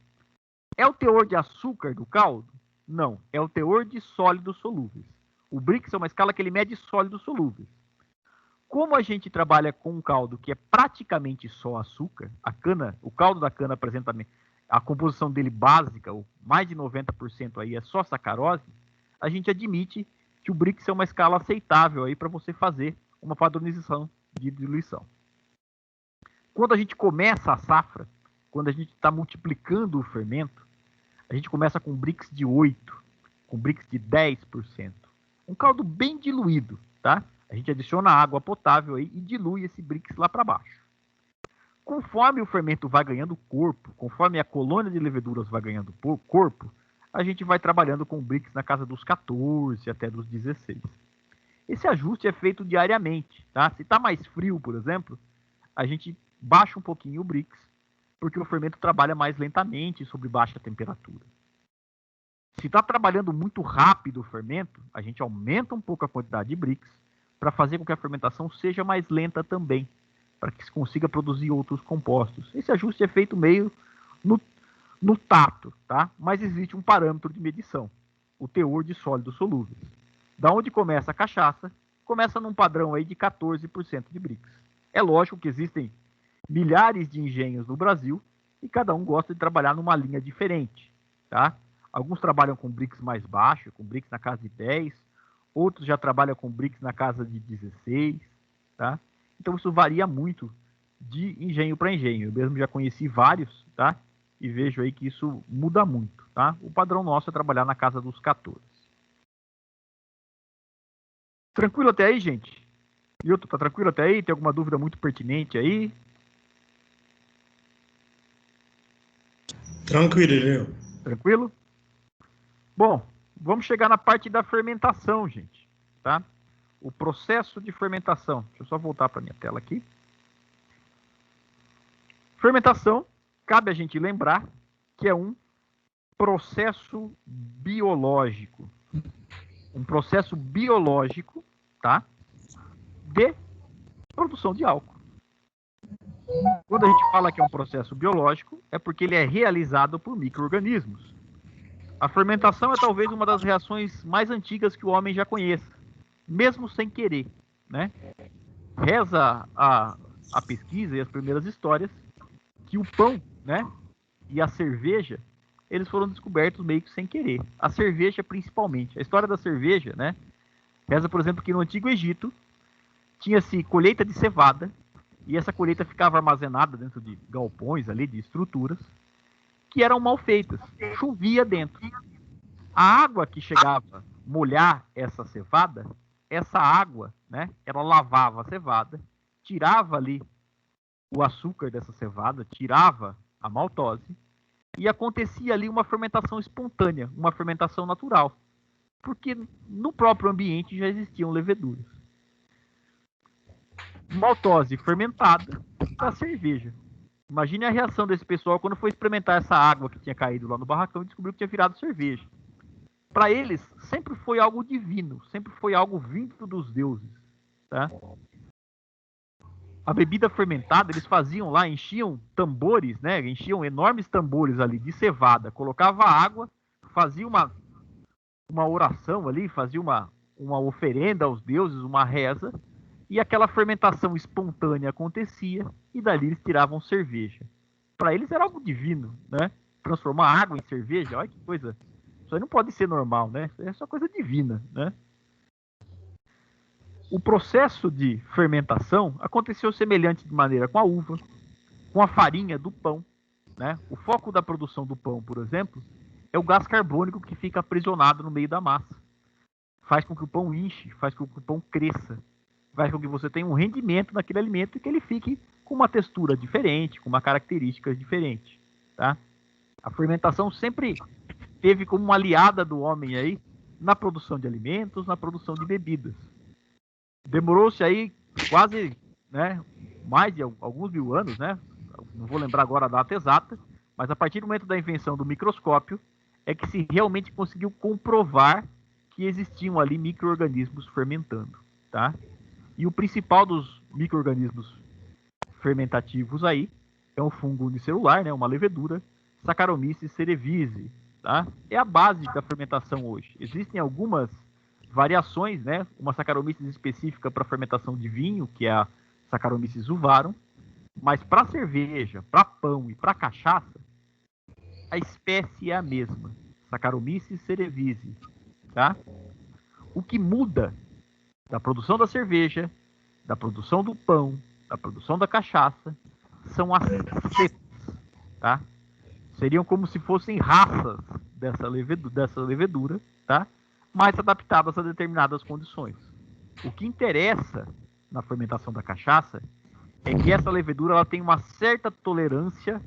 É o teor de açúcar do caldo? Não, é o teor de sólidos solúveis. O Brix é uma escala que ele mede sólidos solúveis. Como a gente trabalha com um caldo que é praticamente só açúcar, a cana, o caldo da cana apresenta a composição dele básica, ou mais de 90% aí é só sacarose, a gente admite que o Brix é uma escala aceitável aí para você fazer uma padronização de diluição. Quando a gente começa a safra, quando a gente está multiplicando o fermento, a gente começa com Brix de 8%, com Brix de 10%. Um caldo bem diluído, tá? A gente adiciona água potável aí e dilui esse Brix lá para baixo. Conforme o fermento vai ganhando corpo, conforme a colônia de leveduras vai ganhando corpo, a gente vai trabalhando com Brix na casa dos 14 até dos 16. Esse ajuste é feito diariamente, tá? Se está mais frio, por exemplo, a gente baixa um pouquinho o Brix, porque o fermento trabalha mais lentamente sob baixa temperatura. Se está trabalhando muito rápido o fermento, a gente aumenta um pouco a quantidade de Brix para fazer com que a fermentação seja mais lenta também, para que se consiga produzir outros compostos. Esse ajuste é feito meio no tato, tá? Mas existe um parâmetro de medição, o teor de sólidos solúveis. Da onde começa a cachaça, começa num padrão aí de 14% de Brix. É lógico que existem milhares de engenhos no Brasil e cada um gosta de trabalhar numa linha diferente, tá? Alguns trabalham com Brix mais baixo, com Brix na casa de 10, outros já trabalham com Brix na casa de 16, tá? Então isso varia muito de engenho para engenho. Eu mesmo já conheci vários, tá? E vejo aí que isso muda muito, tá? O padrão nosso é trabalhar na casa dos 14. Tranquilo até aí, gente? Milton, tá tranquilo até aí? Tem alguma dúvida muito pertinente aí? Tranquilo, Irineu. Tranquilo? Bom, vamos chegar na parte da fermentação, gente, tá? O processo de fermentação. Deixa eu só voltar para minha tela aqui. Fermentação, cabe a gente lembrar que é um processo biológico. Um processo biológico, tá? De produção de álcool. Quando a gente fala que é um processo biológico, é porque ele é realizado por micro-organismos. A fermentação é talvez uma das reações mais antigas que o homem já conheça, mesmo sem querer, né? Reza a pesquisa e as primeiras histórias que o pão, né, e a cerveja, eles foram descobertos meio que sem querer. A cerveja principalmente. A história da cerveja, né, reza, por exemplo, que no Antigo Egito tinha-se colheita de cevada e essa colheita ficava armazenada dentro de galpões ali, de estruturas, que eram mal feitas. Chovia dentro. A água que chegava molhar essa cevada, essa água, né, ela lavava a cevada, tirava ali o açúcar dessa cevada, tirava a maltose e acontecia ali uma fermentação espontânea, uma fermentação natural, porque no próprio ambiente já existiam leveduras. Maltose fermentada para cerveja. Imagine a reação desse pessoal quando foi experimentar essa água que tinha caído lá no barracão e descobriu que tinha virado cerveja. Para eles, sempre foi algo divino, sempre foi algo vindo dos deuses, tá? A bebida fermentada, eles faziam lá, enchiam tambores, né? Enchiam enormes tambores ali de cevada, colocava água, fazia uma oração ali, fazia uma oferenda aos deuses, uma reza, e aquela fermentação espontânea acontecia, e dali eles tiravam cerveja. Para eles era algo divino, né? Transformar água em cerveja, olha que coisa. Isso aí não pode ser normal, né? Isso é só coisa divina, né? O processo de fermentação aconteceu semelhante de maneira com a uva, com a farinha do pão, né? O foco da produção do pão, por exemplo, é o gás carbônico que fica aprisionado no meio da massa. Faz com que o pão inche, faz com que o pão cresça, faz com que você tenha um rendimento naquele alimento e que ele fique com uma textura diferente, com uma característica diferente, tá? A fermentação sempre teve como uma aliada do homem aí na produção de alimentos, na produção de bebidas. Demorou-se aí quase, né, mais de alguns mil anos, né? Não vou lembrar agora a data exata, mas a partir do momento da invenção do microscópio é que se realmente conseguiu comprovar que existiam ali micro-organismos fermentando, tá? E o principal dos micro-organismos fermentativos aí é um fungo unicelular, né, uma levedura, Saccharomyces cerevisiae, tá? É a base da fermentação hoje. Existem algumas variações, né? Uma Saccharomyces específica para fermentação de vinho, que é a Saccharomyces uvarum, mas para cerveja, para pão e para cachaça, a espécie é a mesma, Saccharomyces cerevisiae, tá? O que muda da produção da cerveja, da produção do pão, da produção da cachaça, são as cepas, tá? Seriam como se fossem raças dessa levedura, tá? Mais adaptadas a determinadas condições. O que interessa na fermentação da cachaça é que essa levedura ela tem uma certa tolerância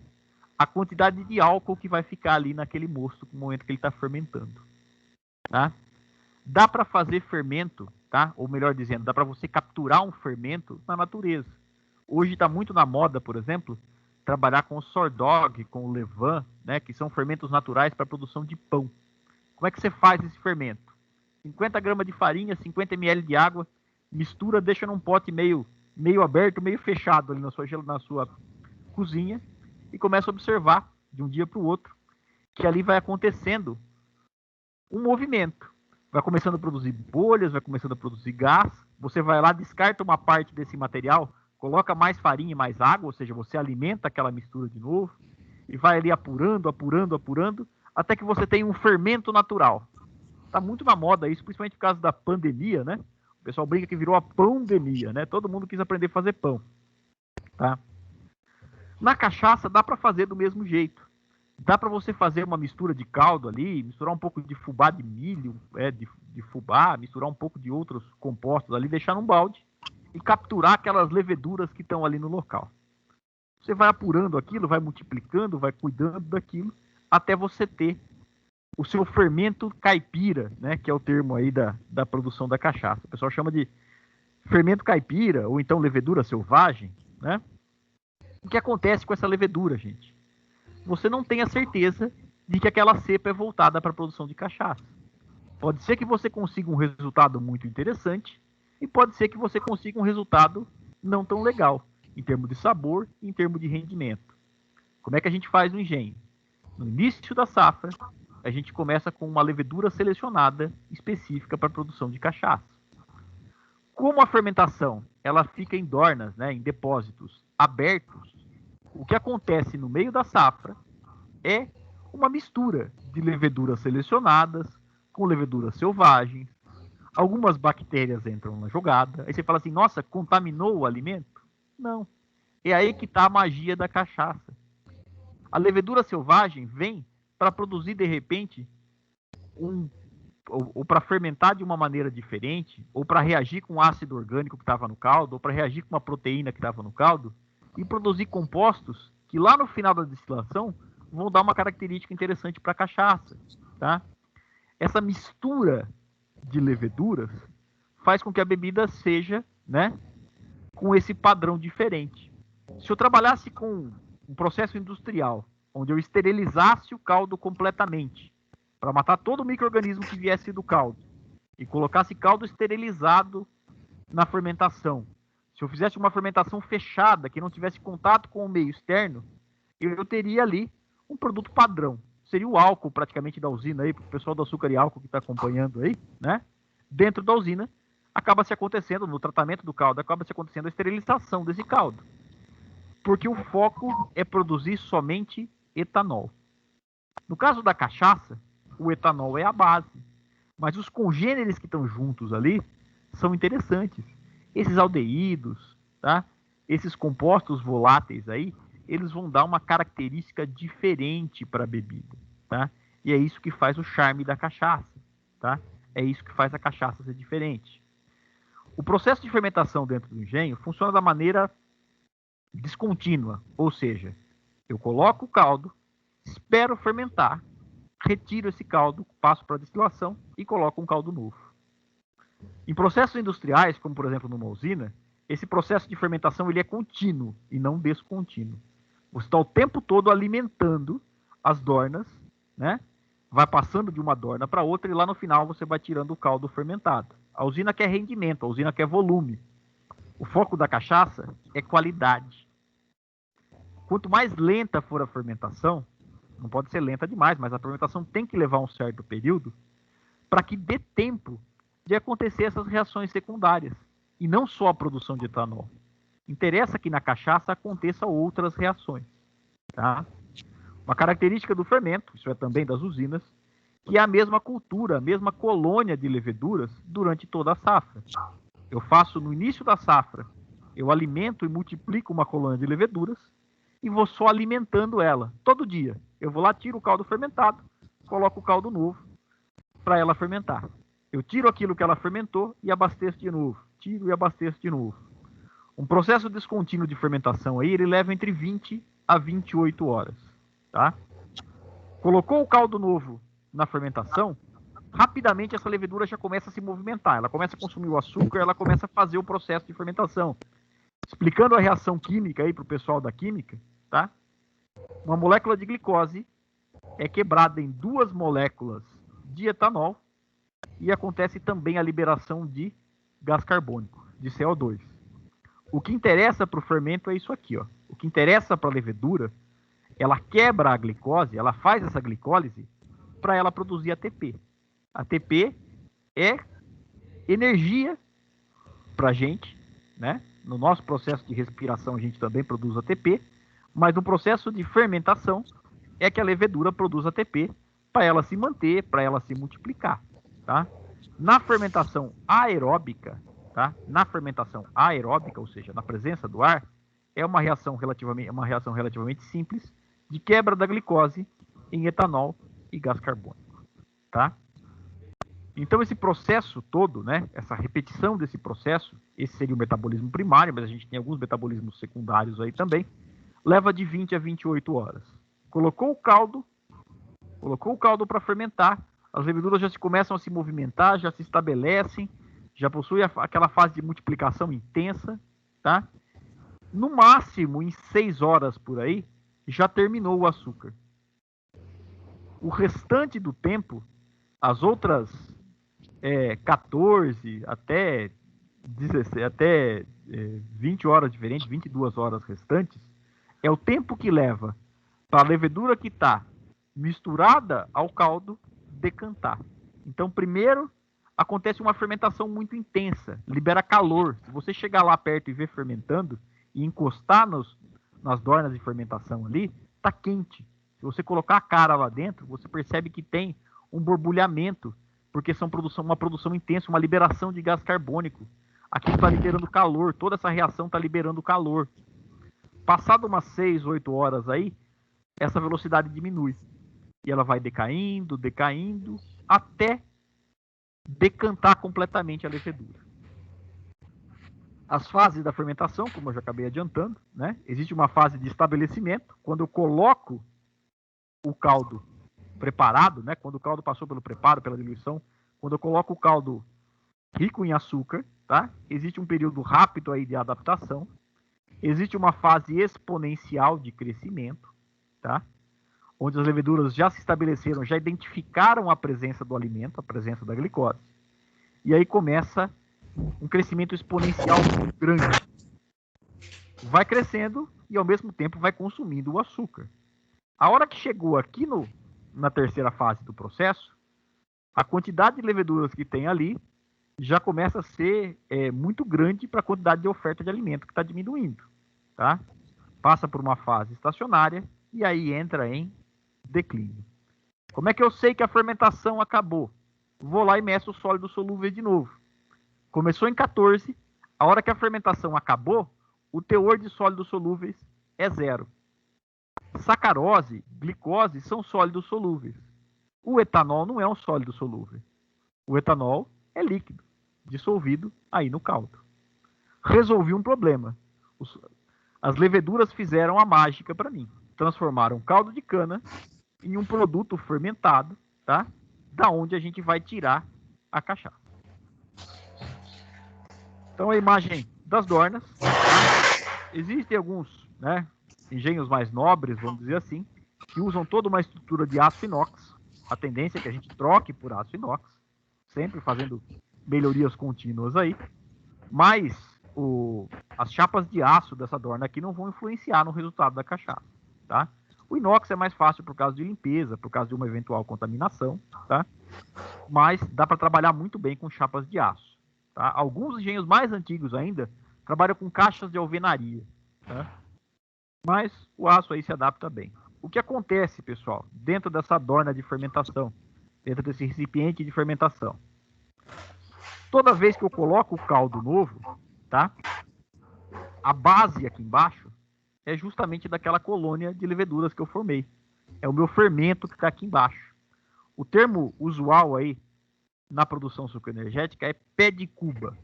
à quantidade de álcool que vai ficar ali naquele mosto no momento que ele está fermentando, tá? Dá para fazer fermento, tá? Ou melhor dizendo, dá para você capturar um fermento na natureza. Hoje está muito na moda, por exemplo, trabalhar com o sordog, com o levain, né? Que são fermentos naturais para a produção de pão. Como é que você faz esse fermento? 50 gramas de farinha, 50 ml de água, mistura, deixa num pote meio aberto, meio fechado ali na sua cozinha e começa a observar de um dia para o outro que ali vai acontecendo um movimento. Vai começando a produzir bolhas, vai começando a produzir gás, você vai lá, descarta uma parte desse material, coloca mais farinha e mais água, ou seja, você alimenta aquela mistura de novo e vai ali apurando, até que você tem um fermento natural. Está muito na moda isso, principalmente por causa da pandemia, né? O pessoal brinca que virou a pandemia, né? Todo mundo quis aprender a fazer pão, tá? Na cachaça dá para fazer do mesmo jeito. Dá para você fazer uma mistura de caldo ali, misturar um pouco de fubá de milho, de fubá, misturar um pouco de outros compostos ali, deixar num balde e capturar aquelas leveduras que estão ali no local. Você vai apurando aquilo, vai multiplicando, vai cuidando daquilo, até você ter o seu fermento caipira, né, que é o termo aí da produção da cachaça. O pessoal chama de fermento caipira, ou então levedura selvagem, né? O que acontece com essa levedura, gente? Você não tem a certeza de que aquela cepa é voltada para a produção de cachaça. Pode ser que você consiga um resultado muito interessante e pode ser que você consiga um resultado não tão legal, em termos de sabor e em termos de rendimento. Como é que a gente faz no engenho? No início da safra, a gente começa com uma levedura selecionada específica para a produção de cachaça. Como a fermentação ela fica em dornas, né, em depósitos abertos, o que acontece no meio da safra é uma mistura de leveduras selecionadas com leveduras selvagens. Algumas bactérias entram na jogada. Aí você fala assim, nossa, contaminou o alimento? Não. É aí que está a magia da cachaça. A levedura selvagem vem para produzir, de repente, ou para fermentar de uma maneira diferente, ou para reagir com o ácido orgânico que estava no caldo, ou para reagir com uma proteína que estava no caldo, e produzir compostos que lá no final da destilação vão dar uma característica interessante para a cachaça, tá? Essa mistura de leveduras faz com que a bebida seja, né, com esse padrão diferente. Se eu trabalhasse com um processo industrial, onde eu esterilizasse o caldo completamente, para matar todo o micro-organismo que viesse do caldo, e colocasse caldo esterilizado na fermentação, se eu fizesse uma fermentação fechada, que não tivesse contato com o meio externo, eu teria ali um produto padrão. Seria o álcool praticamente da usina aí, para o pessoal do açúcar e álcool que está acompanhando aí, né? Dentro da usina, acaba se acontecendo, no tratamento do caldo, acaba se acontecendo a esterilização desse caldo. Porque o foco é produzir somente etanol. No caso da cachaça, o etanol é a base. Mas os congêneres que estão juntos ali são interessantes. Esses aldeídos, tá? Esses compostos voláteis aí, eles vão dar uma característica diferente para a bebida, tá? E é isso que faz o charme da cachaça, tá? É isso que faz a cachaça ser diferente. O processo de fermentação dentro do engenho funciona da maneira descontínua, ou seja, eu coloco o caldo, espero fermentar, retiro esse caldo, passo para a destilação e coloco um caldo novo. Em processos industriais, como por exemplo numa usina, esse processo de fermentação ele é contínuo e não descontínuo. Você está o tempo todo alimentando as dornas, né? Vai passando de uma dorna para outra e lá no final você vai tirando o caldo fermentado. A usina quer rendimento, a usina quer volume. O foco da cachaça é qualidade. Quanto mais lenta for a fermentação, não pode ser lenta demais, mas a fermentação tem que levar um certo período para que dê tempo de acontecer essas reações secundárias, e não só a produção de etanol. Interessa que na cachaça aconteça outras reações, tá? Uma característica do fermento, isso é também das usinas, que é a mesma cultura, a mesma colônia de leveduras durante toda a safra. Eu faço no início da safra, eu alimento e multiplico uma colônia de leveduras e vou só alimentando ela todo dia. Eu vou lá, tiro o caldo fermentado, coloco o caldo novo para ela fermentar. Eu tiro aquilo que ela fermentou e abasteço de novo. Tiro e abasteço de novo. Um processo descontínuo de fermentação aí, ele leva entre 20 a 28 horas. Tá? Colocou o caldo novo na fermentação, rapidamente essa levedura já começa a se movimentar. Ela começa a consumir o açúcar, ela começa a fazer o processo de fermentação. Explicando a reação química aí para o pessoal da química, tá? Uma molécula de glicose é quebrada em 2 moléculas de etanol e acontece também a liberação de gás carbônico, de CO2. O que interessa para o fermento é isso aqui, ó. O que interessa para a levedura, ela quebra a glicose, ela faz essa glicólise para ela produzir ATP. ATP é energia para a gente, né? No nosso processo de respiração a gente também produz ATP, mas no processo de fermentação é que a levedura produz ATP para ela se manter, para ela se multiplicar, tá? Na fermentação aeróbica, tá? Na fermentação aeróbica, ou seja, na presença do ar, é uma reação relativamente simples de quebra da glicose em etanol e gás carbônico, tá? Então esse processo todo, né, essa repetição desse processo, esse seria o metabolismo primário, mas a gente tem alguns metabolismos secundários aí também, leva de 20 a 28 horas. Colocou o caldo para fermentar, as leveduras já começam a se movimentar, já se estabelecem, já possuem aquela fase de multiplicação intensa, tá? No máximo, em 6 horas por aí, já terminou o açúcar. O restante do tempo, as outras 14 até 20 horas diferentes, 22 horas restantes, é o tempo que leva para a levedura que está misturada ao caldo decantar. Então, primeiro, acontece uma fermentação muito intensa, libera calor. Se você chegar lá perto e ver fermentando, e encostar nas dornas de fermentação ali, está quente. Se você colocar a cara lá dentro, você percebe que tem um borbulhamento, porque são uma produção intensa, uma liberação de gás carbônico. Aqui está liberando calor, toda essa reação está liberando calor. Passado umas 6, 8 horas aí, essa velocidade diminui. E ela vai decaindo, até decantar completamente a levedura. As fases da fermentação, como eu já acabei adiantando, né? Existe uma fase de estabelecimento, quando eu coloco o caldo preparado, né? Quando o caldo passou pelo preparo, pela diluição, quando eu coloco o caldo rico em açúcar, tá? Existe um período rápido aí de adaptação. Existe uma fase exponencial de crescimento, tá? Onde as leveduras já se estabeleceram, já identificaram a presença do alimento, a presença da glicose. E aí começa um crescimento exponencial muito grande. Vai crescendo e ao mesmo tempo vai consumindo o açúcar. A hora que chegou aqui na terceira fase do processo, a quantidade de leveduras que tem ali já começa a ser muito grande para a quantidade de oferta de alimento que está diminuindo. Tá? Passa por uma fase estacionária e aí entra em declínio. Como é que eu sei que a fermentação acabou? Vou lá e meço o sólido solúvel de novo. Começou em 14, a hora que a fermentação acabou, o teor de sólidos solúveis é 0. Sacarose, glicose são sólidos solúveis. O etanol não é um sólido solúvel. O etanol é líquido, dissolvido aí no caldo. Resolvi um problema. As leveduras fizeram a mágica para mim. Transformaram caldo de cana em um produto fermentado, tá? Da onde a gente vai tirar a cachaça. Então, a imagem das dornas. Tá? Existem alguns, né, engenhos mais nobres, vamos dizer assim, que usam toda uma estrutura de aço inox. A tendência é que a gente troque por aço inox, sempre fazendo melhorias contínuas aí. Mas as chapas de aço dessa dorna aqui não vão influenciar no resultado da cachaça. Tá? O inox é mais fácil por causa de limpeza, por causa de uma eventual contaminação. Tá? Mas dá para trabalhar muito bem com chapas de aço. Tá? Alguns engenhos mais antigos ainda trabalham com caixas de alvenaria. Tá? Mas o aço aí se adapta bem. O que acontece, pessoal, dentro dessa dorna de fermentação? dentro desse recipiente de fermentação. Toda vez que eu coloco o caldo novo, tá? A base aqui embaixo é justamente daquela colônia de leveduras que eu formei. É o meu fermento que está aqui embaixo. O termo usual aí na produção sucroenergética é pé de cuba.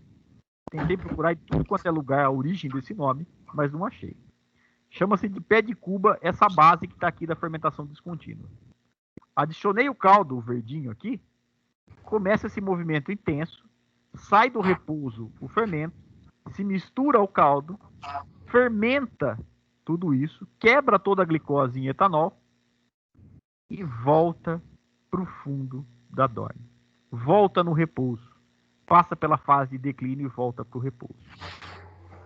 Tentei procurar em tudo quanto é lugar a origem desse nome, mas não achei. Chama-se de pé de cuba essa base que está aqui da fermentação descontínua. Adicionei o caldo, o verdinho aqui, começa esse movimento intenso, sai do repouso o fermento, se mistura ao caldo, fermenta tudo isso, quebra toda a glicose em etanol e volta para o fundo da dorna. Volta no repouso, passa pela fase de declínio e volta para o repouso.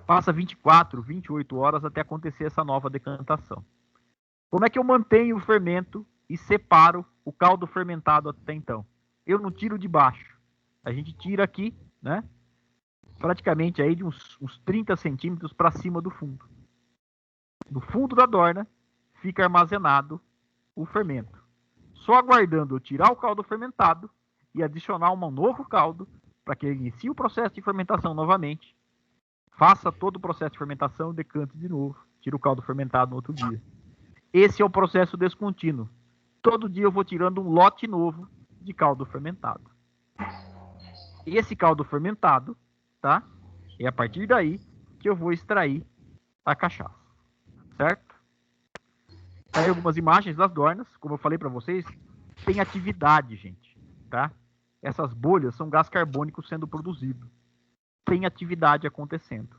Passa 24, 28 horas até acontecer essa nova decantação. Como é que eu mantenho o fermento e separo o caldo fermentado até então? Eu não tiro de baixo. A gente tira aqui, né? Praticamente aí de uns 30 centímetros para cima do fundo. No fundo da dorna fica armazenado o fermento. Só aguardando eu tirar o caldo fermentado e adicionar um novo caldo para que ele inicie o processo de fermentação novamente. Faça todo o processo de fermentação, decante de novo, tira o caldo fermentado no outro dia. Esse é o processo descontínuo. Todo dia eu vou tirando um lote novo de caldo fermentado. Esse caldo fermentado, tá? É a partir daí que eu vou extrair a cachaça. Certo? Aí algumas imagens das dornas, como eu falei para vocês, tem atividade, gente, tá? Essas bolhas são gás carbônico sendo produzido. Tem atividade acontecendo.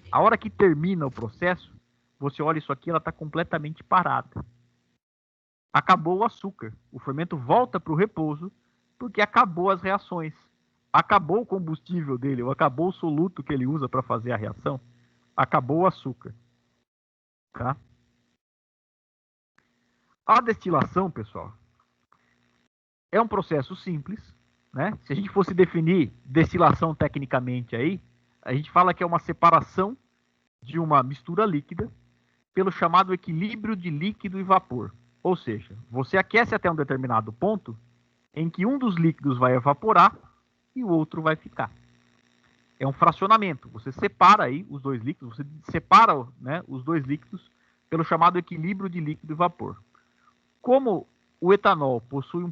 A hora que termina o processo, você olha isso aqui, ela está completamente parada. Acabou o açúcar. O fermento volta para o repouso porque acabou as reações. Acabou o combustível dele, ou acabou o soluto que ele usa para fazer a reação. Acabou o açúcar. Tá? A destilação, pessoal, é um processo simples, né? Se a gente fosse definir destilação tecnicamente aí, a gente fala que é uma separação de uma mistura líquida pelo chamado equilíbrio de líquido e vapor. Ou seja, você aquece até um determinado ponto em que um dos líquidos vai evaporar e o outro vai ficar. É um fracionamento. Você separa aí os dois líquidos, você separa, né, os dois líquidos pelo chamado equilíbrio de líquido e vapor. Como o etanol possui um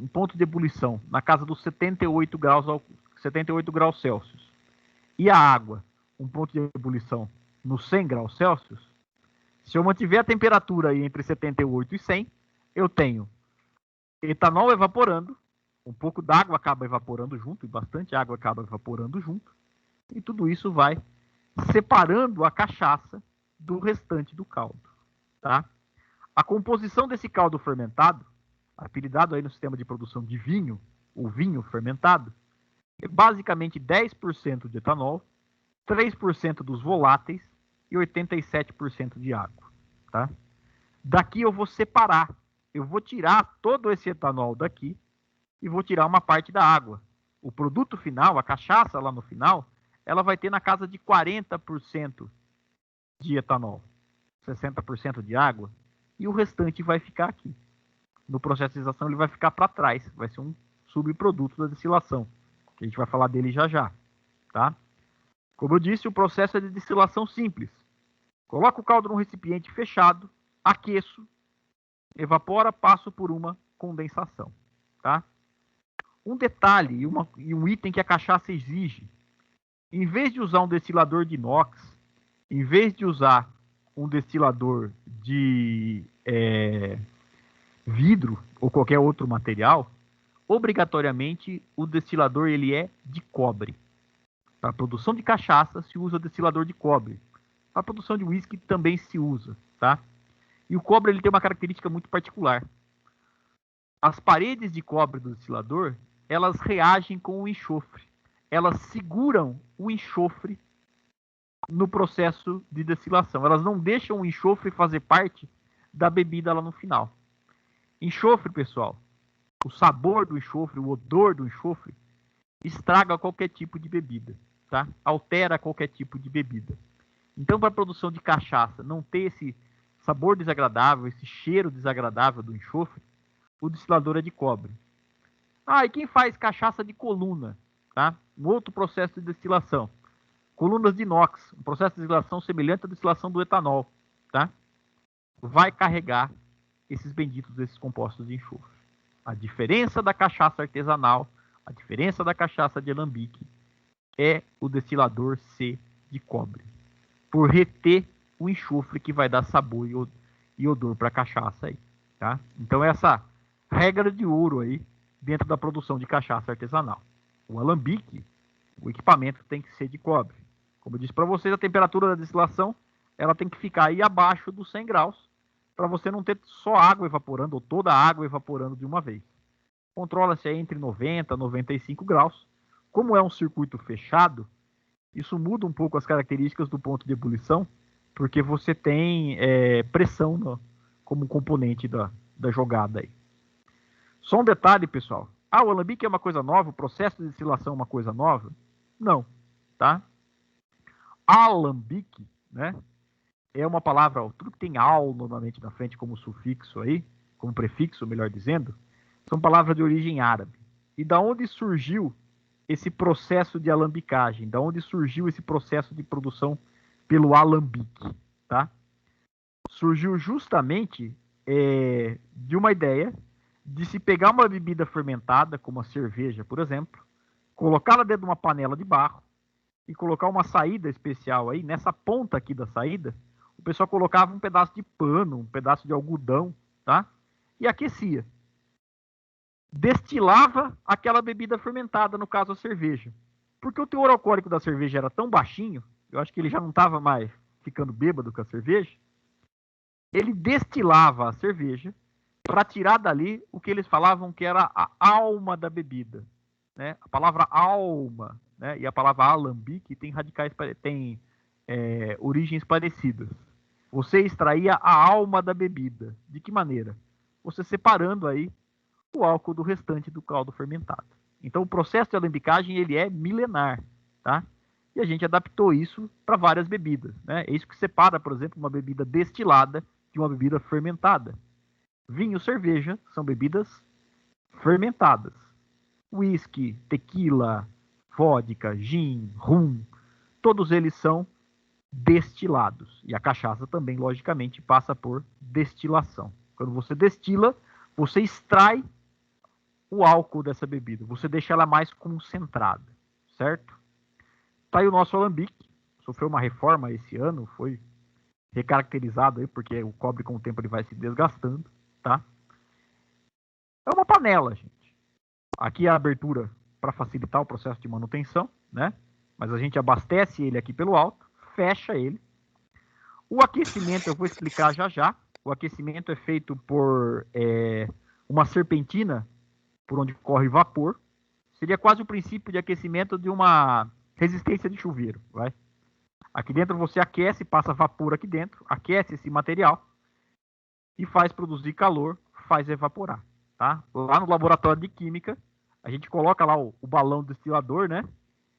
ponto de ebulição na casa dos 78 graus Celsius e a água um ponto de ebulição nos 100 graus Celsius, se eu mantiver a temperatura aí entre 78 e 100, eu tenho etanol evaporando, um pouco d'água acaba evaporando junto, e bastante água acaba evaporando junto, e tudo isso vai separando a cachaça do restante do caldo. Tá? A composição desse caldo fermentado, apelidado aí no sistema de produção de vinho, o vinho fermentado, é basicamente 10% de etanol, 3% dos voláteis e 87% de água. Tá? Daqui eu vou separar, eu vou tirar todo esse etanol daqui e vou tirar uma parte da água. O produto final, a cachaça lá no final, ela vai ter na casa de 40% de etanol, 60% de água, e o restante vai ficar aqui. No processo de destilação ele vai ficar para trás, vai ser um subproduto da destilação, que a gente vai falar dele já já. Tá? Como eu disse, o processo é de destilação simples. Coloco o caldo num recipiente fechado, aqueço, evapora, passo por uma condensação. Tá? Um detalhe e um item que a cachaça exige. Em vez de usar um destilador de inox, em vez de usar um destilador de vidro ou qualquer outro material, obrigatoriamente o destilador ele é de cobre. Para a produção de cachaça se usa destilador de cobre. Para a produção de uísque também se usa. Tá? E o cobre ele tem uma característica muito particular. As paredes de cobre do destilador, elas reagem com o enxofre. Elas seguram o enxofre no processo de destilação. Elas não deixam o enxofre fazer parte da bebida lá no final. Enxofre, pessoal, o sabor do enxofre, o odor do enxofre, estraga qualquer tipo de bebida, tá? Altera qualquer tipo de bebida. Então, para a produção de cachaça não ter esse sabor desagradável, esse cheiro desagradável do enxofre, o destilador é de cobre. Ah, e quem faz cachaça de coluna, tá? Um outro processo de destilação. Colunas de inox, um processo de destilação semelhante à destilação do etanol, tá? Vai carregar esses benditos desses compostos de enxofre. A diferença da cachaça artesanal, a diferença da cachaça de alambique é o destilador C de cobre, por reter o enxofre que vai dar sabor e odor para a cachaça aí, tá? Então essa regra de ouro aí dentro da produção de cachaça artesanal. O alambique, o equipamento tem que ser de cobre. Como eu disse para vocês, a temperatura da destilação ela tem que ficar aí abaixo dos 100 graus para você não ter só água evaporando ou toda a água evaporando de uma vez. Controla-se aí entre 90 e 95 graus. Como é um circuito fechado, isso muda um pouco as características do ponto de ebulição, porque você tem pressão como componente da jogada aí. Só um detalhe, pessoal. Ah, o alambique é uma coisa nova, o processo de destilação é uma coisa nova? Não, tá? Alambique, né? É uma palavra, tudo que tem al normalmente na frente como sufixo aí, como prefixo, melhor dizendo, são palavras de origem árabe. E da onde surgiu esse processo de alambicagem? Da onde surgiu esse processo de produção pelo alambique, tá? Surgiu justamente de uma ideia de se pegar uma bebida fermentada, como a cerveja, por exemplo, colocá-la dentro de uma panela de barro e colocar uma saída especial aí, nessa ponta aqui da saída, o pessoal colocava um pedaço de pano, um pedaço de algodão, tá? E aquecia. Destilava aquela bebida fermentada, no caso a cerveja. Porque o teor alcoólico da cerveja era tão baixinho, eu acho que ele já não estava mais ficando bêbado com a cerveja, ele destilava a cerveja para tirar dali o que eles falavam que era a alma da bebida, né? A palavra alma, né? E a palavra alambique tem origens parecidas. Você extraía a alma da bebida. De que maneira? Você separando aí o álcool do restante do caldo fermentado. Então o processo de alambicagem ele é milenar, tá? E a gente adaptou isso para várias bebidas, né? É isso que separa, por exemplo, uma bebida destilada de uma bebida fermentada. Vinho, cerveja são bebidas fermentadas. Whisky, tequila, vodka, gin, rum, todos eles são destilados. E a cachaça também, logicamente, passa por destilação. Quando você destila, você extrai o álcool dessa bebida. Você deixa ela mais concentrada, certo? Tá aí o nosso alambique. Sofreu uma reforma esse ano, foi recaracterizado aí, porque o cobre com o tempo ele vai se desgastando, tá? É uma panela, gente. Aqui é a abertura para facilitar o processo de manutenção, né? Mas a gente abastece ele aqui pelo alto, fecha ele. O aquecimento eu vou explicar já já. O aquecimento é feito por uma serpentina por onde corre vapor. Seria quase o princípio de aquecimento de uma resistência de chuveiro, vai? Aqui dentro você aquece, passa vapor aqui dentro, aquece esse material e faz produzir calor, faz evaporar, tá? Lá no laboratório de química, a gente coloca lá o balão destilador, né?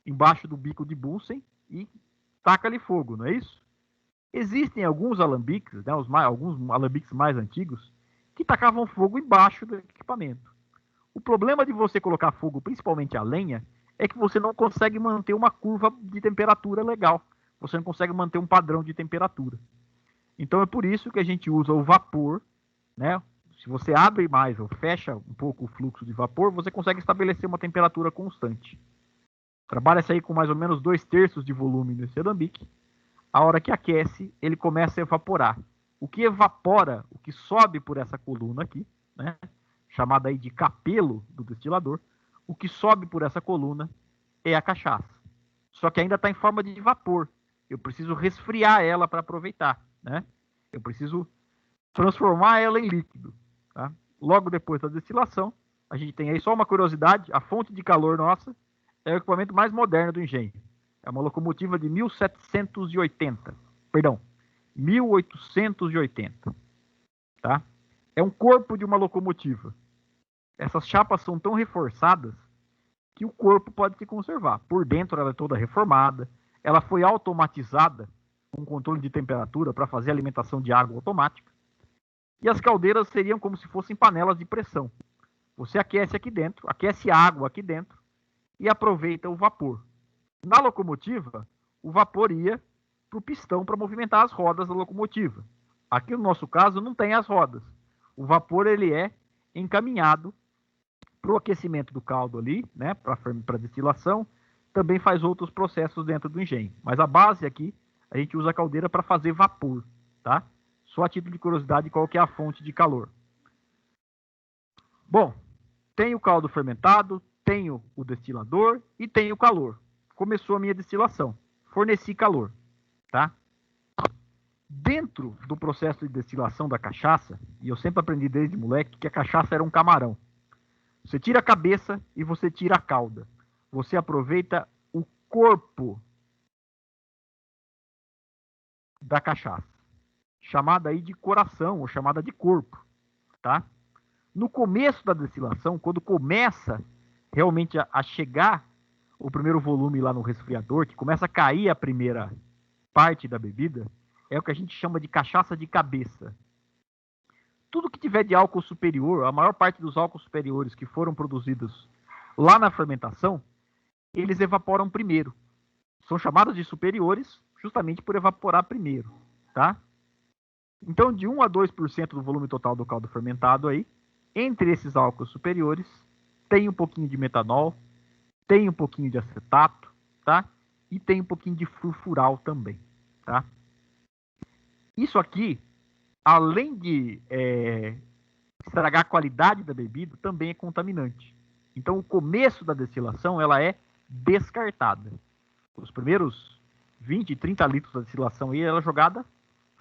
Embaixo do bico de Bunsen e taca ali fogo, não é isso? Existem alguns alambiques, né? Alguns alambiques mais antigos, que tacavam fogo embaixo do equipamento. O problema de você colocar fogo, principalmente a lenha, é que você não consegue manter uma curva de temperatura legal. Você não consegue manter um padrão de temperatura. Então é por isso que a gente usa o vapor, né? Se você abre mais ou fecha um pouco o fluxo de vapor, você consegue estabelecer uma temperatura constante. Trabalha-se aí com mais ou menos 2/3 de volume nesse alambique. A hora que aquece, ele começa a evaporar. O que evapora, o que sobe por essa coluna aqui, né? Chamada aí de capelo do destilador, o que sobe por essa coluna é a cachaça. Só que ainda está em forma de vapor. Eu preciso resfriar ela para aproveitar, né? Eu preciso transformar ela em líquido, tá? Logo depois da destilação, a gente tem aí só uma curiosidade, a fonte de calor nossa é o equipamento mais moderno do engenho. É uma locomotiva de 1880, tá? É um corpo de uma locomotiva. Essas chapas são tão reforçadas que o corpo pode se conservar. Por dentro ela é toda reformada, ela foi automatizada com controle de temperatura para fazer alimentação de água automática. E as caldeiras seriam como se fossem panelas de pressão. Você aquece aqui dentro, aquece água aqui dentro e aproveita o vapor. Na locomotiva, o vapor ia para o pistão para movimentar as rodas da locomotiva. Aqui no nosso caso não tem as rodas. O vapor ele é encaminhado para o aquecimento do caldo ali, né, para destilação. Também faz outros processos dentro do engenho. Mas a base aqui, a gente usa a caldeira para fazer vapor, tá? Só a título de curiosidade, qual que é a fonte de calor. Bom, tenho o caldo fermentado, tenho o destilador e tenho o calor. Começou a minha destilação. Forneci calor, tá? Dentro do processo de destilação da cachaça, e eu sempre aprendi desde moleque que a cachaça era um camarão. Você tira a cabeça e você tira a cauda. Você aproveita o corpo da cachaça, chamada aí de coração ou chamada de corpo, tá? No começo da destilação, quando começa realmente a chegar o primeiro volume lá no resfriador, que começa a cair a primeira parte da bebida, é o que a gente chama de cachaça de cabeça. Tudo que tiver de álcool superior, a maior parte dos álcools superiores que foram produzidos lá na fermentação, eles evaporam primeiro. São chamados de superiores justamente por evaporar primeiro, tá? Então, de 1 a 2% do volume total do caldo fermentado aí, entre esses álcools superiores, tem um pouquinho de metanol, tem um pouquinho de acetato, tá? E tem um pouquinho de furfural também, tá? Isso aqui, além de estragar a qualidade da bebida, também é contaminante. Então, o começo da destilação, ela é descartada. Os primeiros 20, 30 litros da destilação aí, ela é jogada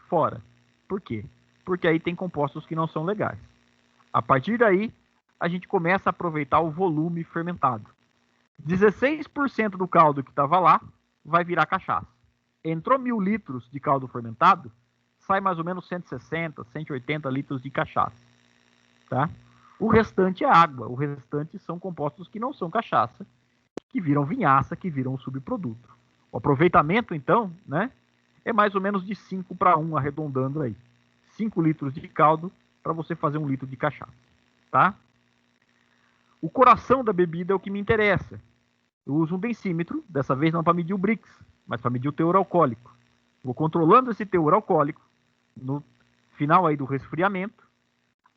fora. Por quê? Porque aí tem compostos que não são legais. A partir daí, a gente começa a aproveitar o volume fermentado. 16% do caldo que estava lá vai virar cachaça. Entrou 1.000 litros de caldo fermentado, sai mais ou menos 160, 180 litros de cachaça, tá? O restante é água, o restante são compostos que não são cachaça, que viram vinhaça, que viram subproduto. O aproveitamento, então, né, é mais ou menos de 5 para 1, arredondando aí. 5 litros de caldo para você fazer 1 litro de cachaça, tá? O coração da bebida é o que me interessa. Eu uso um densímetro, dessa vez não para medir o Brix, mas para medir o teor alcoólico. Vou controlando esse teor alcoólico no final aí do resfriamento.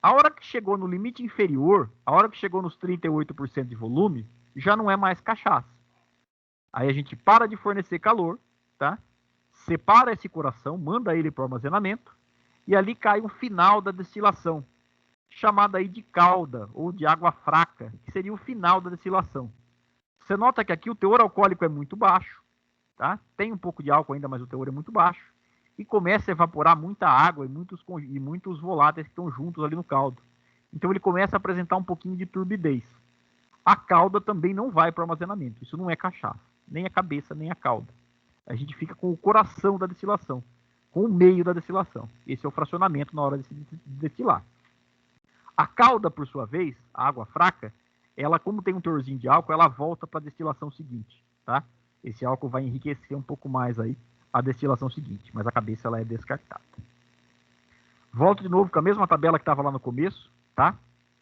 A hora que chegou no limite inferior, a hora que chegou nos 38% de volume, já não é mais cachaça. Aí a gente para de fornecer calor, tá? Separa esse coração, manda ele para o armazenamento, e ali cai o final da destilação, chamada aí de cauda, ou de água fraca, que seria o final da destilação. Você nota que aqui o teor alcoólico é muito baixo, tá? Tem um pouco de álcool ainda, mas o teor é muito baixo. E começa a evaporar muita água e muitos voláteis que estão juntos ali no caldo. Então ele começa a apresentar um pouquinho de turbidez. A cauda também não vai para o armazenamento. Isso não é cachaça. Nem a cabeça, nem a cauda. A gente fica com o coração da destilação. Com o meio da destilação. Esse é o fracionamento na hora de se destilar. A cauda, por sua vez, a água fraca, ela, como tem um teorzinho de álcool, ela volta para a destilação seguinte, tá? Esse álcool vai enriquecer um pouco mais aí a destilação seguinte, mas a cabeça ela é descartada. Volto de novo com a mesma tabela que estava lá no começo, tá?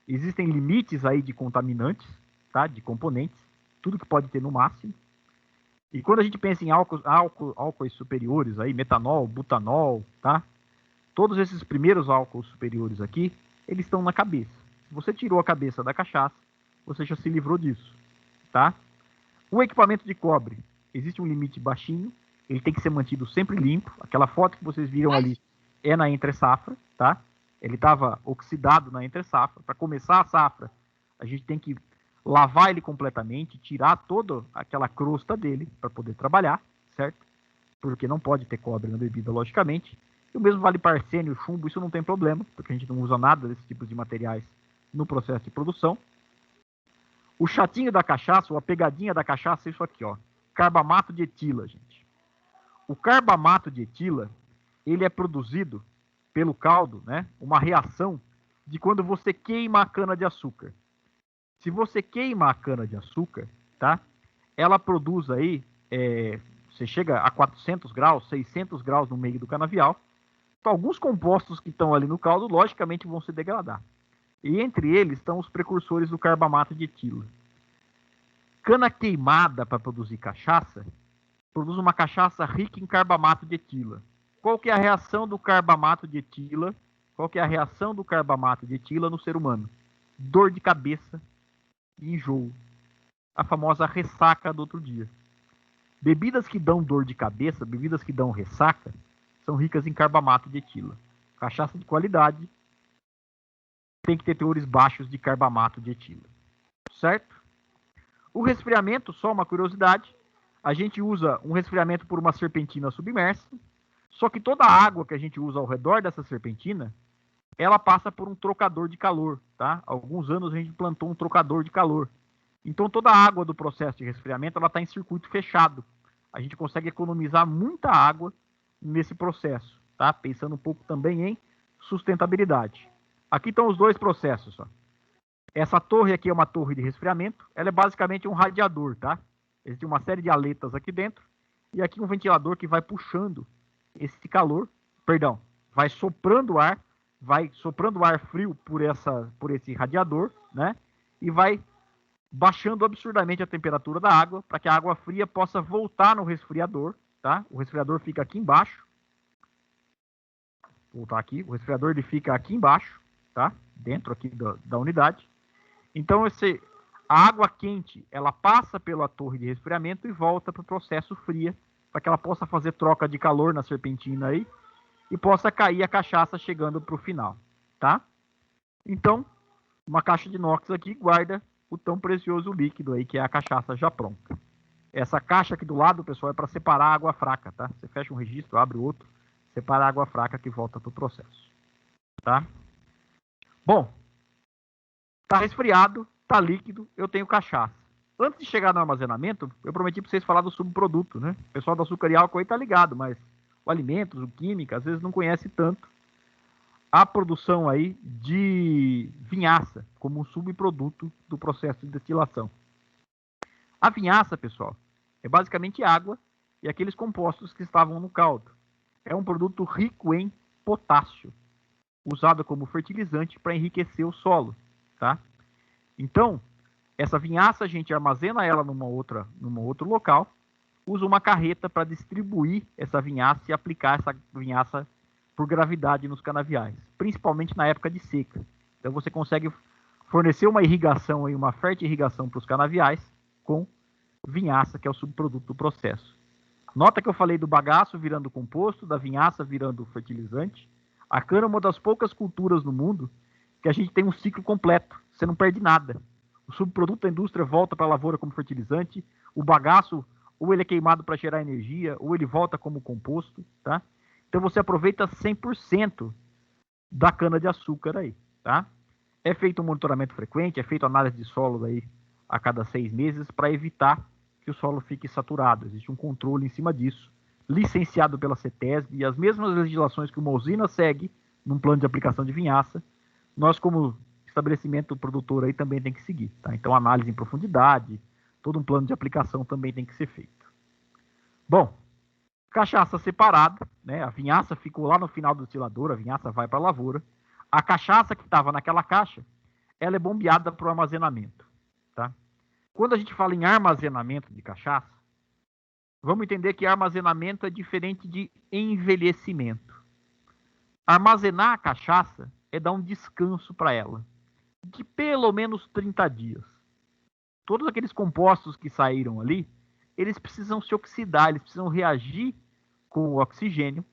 Existem limites aí de contaminantes, tá? De componentes, tudo que pode ter no máximo. E quando a gente pensa em álcoois superiores aí, metanol, butanol, tá? Todos esses primeiros álcools superiores aqui, eles estão na cabeça. Se você tirou a cabeça da cachaça, você já se livrou disso, tá? O equipamento de cobre, existe um limite baixinho, ele tem que ser mantido sempre limpo. Aquela foto que vocês viram ali é na entre-safra, tá? Ele estava oxidado na entre-safra. Para começar a safra, a gente tem que lavar ele completamente, tirar toda aquela crosta dele para poder trabalhar, certo? Porque não pode ter cobre na bebida, logicamente. E o mesmo vale para arsênio, chumbo, isso não tem problema, porque a gente não usa nada desses tipos de materiais no processo de produção. O chatinho da cachaça, ou a pegadinha da cachaça, é isso aqui, ó. Carbamato de etila, gente. O carbamato de etila, ele é produzido pelo caldo, né? Uma reação de quando você queima a cana-de-açúcar. Se você queima a cana-de-açúcar, tá? Ela produz aí, você chega a 400 graus, 600 graus no meio do canavial. Então, alguns compostos que estão ali no caldo, logicamente, vão se degradar. E entre eles estão os precursores do carbamato de etila. Cana queimada para produzir cachaça, produz uma cachaça rica em carbamato de etila. Qual que é a reação do carbamato de etila? Qual que é a reação do carbamato de etila no ser humano? Dor de cabeça e enjoo. A famosa ressaca do outro dia. Bebidas que dão dor de cabeça, bebidas que dão ressaca, são ricas em carbamato de etila. Cachaça de qualidade tem que ter teores baixos de carbamato de etila. Certo? O resfriamento, só uma curiosidade, a gente usa um resfriamento por uma serpentina submersa, só que toda a água que a gente usa ao redor dessa serpentina, ela passa por um trocador de calor, tá? Há alguns anos a gente implantou um trocador de calor. Então toda a água do processo de resfriamento, ela está em circuito fechado. A gente consegue economizar muita água nesse processo, tá? Pensando um pouco também em sustentabilidade. Aqui estão os dois processos, ó. Essa torre aqui é uma torre de resfriamento, ela é basicamente um radiador, tá? Existe uma série de aletas aqui dentro, e aqui um ventilador que vai puxando esse calor, perdão, vai soprando ar frio por esse radiador, né? E vai baixando absurdamente a temperatura da água, para que a água fria possa voltar no resfriador, tá? O resfriador fica aqui embaixo. Vou voltar aqui, o resfriador ele fica aqui embaixo, tá? Dentro aqui da unidade. Então, a água quente, ela passa pela torre de resfriamento e volta para o processo fria, para que ela possa fazer troca de calor na serpentina aí, e possa cair a cachaça chegando para o final, tá? Então, uma caixa de inox aqui guarda o tão precioso líquido aí, que é a cachaça já pronta. Essa caixa aqui do lado, pessoal, é para separar a água fraca, tá? Você fecha um registro, abre outro, separa a água fraca que volta para o processo, tá? Bom, tá resfriado, tá líquido, eu tenho cachaça. Antes de chegar no armazenamento, eu prometi para vocês falar do subproduto, né? O pessoal do açúcar e álcool aí tá ligado, mas o alimentos, o química, às vezes não conhece tanto a produção aí de vinhaça como um subproduto do processo de destilação. A vinhaça, pessoal, é basicamente água e aqueles compostos que estavam no caldo. É um produto rico em potássio, usado como fertilizante para enriquecer o solo, tá? Então, essa vinhaça a gente armazena ela num outro local, usa uma carreta para distribuir essa vinhaça e aplicar essa vinhaça por gravidade nos canaviais, principalmente na época de seca. Então você consegue fornecer uma irrigação, uma fértil irrigação para os canaviais com vinhaça, que é o subproduto do processo. Nota que eu falei do bagaço virando composto, da vinhaça virando fertilizante. A cana é uma das poucas culturas no mundo que a gente tem um ciclo completo, você não perde nada. O subproduto da indústria volta para a lavoura como fertilizante, o bagaço ou ele é queimado para gerar energia, ou ele volta como composto, tá? Então você aproveita 100% da cana-de-açúcar aí, tá? É feito um monitoramento frequente, é feito análise de solo aí a cada 6 meses para evitar que o solo fique saturado. Existe um controle em cima disso, licenciado pela CETESB, e as mesmas legislações que uma usina segue num plano de aplicação de vinhaça, nós como estabelecimento produtor aí também tem que seguir, tá? Então análise em profundidade, todo um plano de aplicação também tem que ser feito. Bom, cachaça separada, né? A vinhaça ficou lá no final do destilador, a vinhaça vai para a lavoura. A cachaça que estava naquela caixa, ela é bombeada para o armazenamento, tá? Quando a gente fala em armazenamento de cachaça, vamos entender que armazenamento é diferente de envelhecimento. Armazenar a cachaça é dar um descanso para ela, de pelo menos 30 dias. Todos aqueles compostos que saíram ali, eles precisam se oxidar, eles precisam reagir com o oxigênio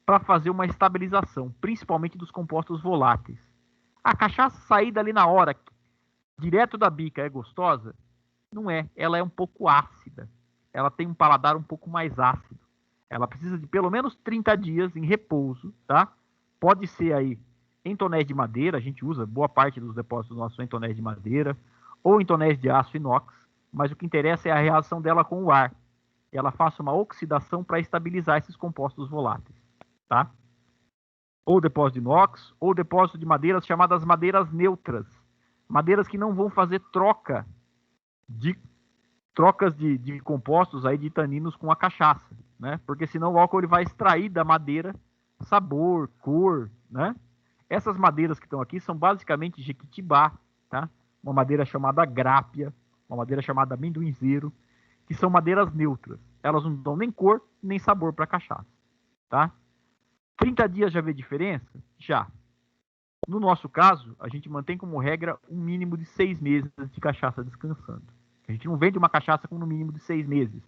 para fazer uma estabilização, principalmente dos compostos voláteis. A cachaça saída ali na hora, direto da bica, é gostosa? Não é, ela é um pouco ácida. Ela tem um paladar um pouco mais ácido. Ela precisa de pelo menos 30 dias em repouso, tá? Pode ser aí em tonéis de madeira, a gente usa boa parte dos depósitos nossos em tonéis de madeira, ou em tonéis de aço inox, mas o que interessa é a reação dela com o ar. Ela faça uma oxidação para estabilizar esses compostos voláteis, tá? Ou depósito de inox, ou depósito de madeiras chamadas madeiras neutras. Madeiras que não vão fazer trocas de compostos aí de taninos com a cachaça, né? Porque senão o álcool ele vai extrair da madeira sabor, cor, né? Essas madeiras que estão aqui são basicamente jequitibá, tá? Uma madeira chamada grápia, uma madeira chamada amendoinzeiro, que são madeiras neutras. Elas não dão nem cor, nem sabor para cachaça, tá? 30 dias já vê diferença? Já. No nosso caso, a gente mantém como regra um mínimo de 6 meses de cachaça descansando. A gente não vende uma cachaça com no mínimo de 6 meses.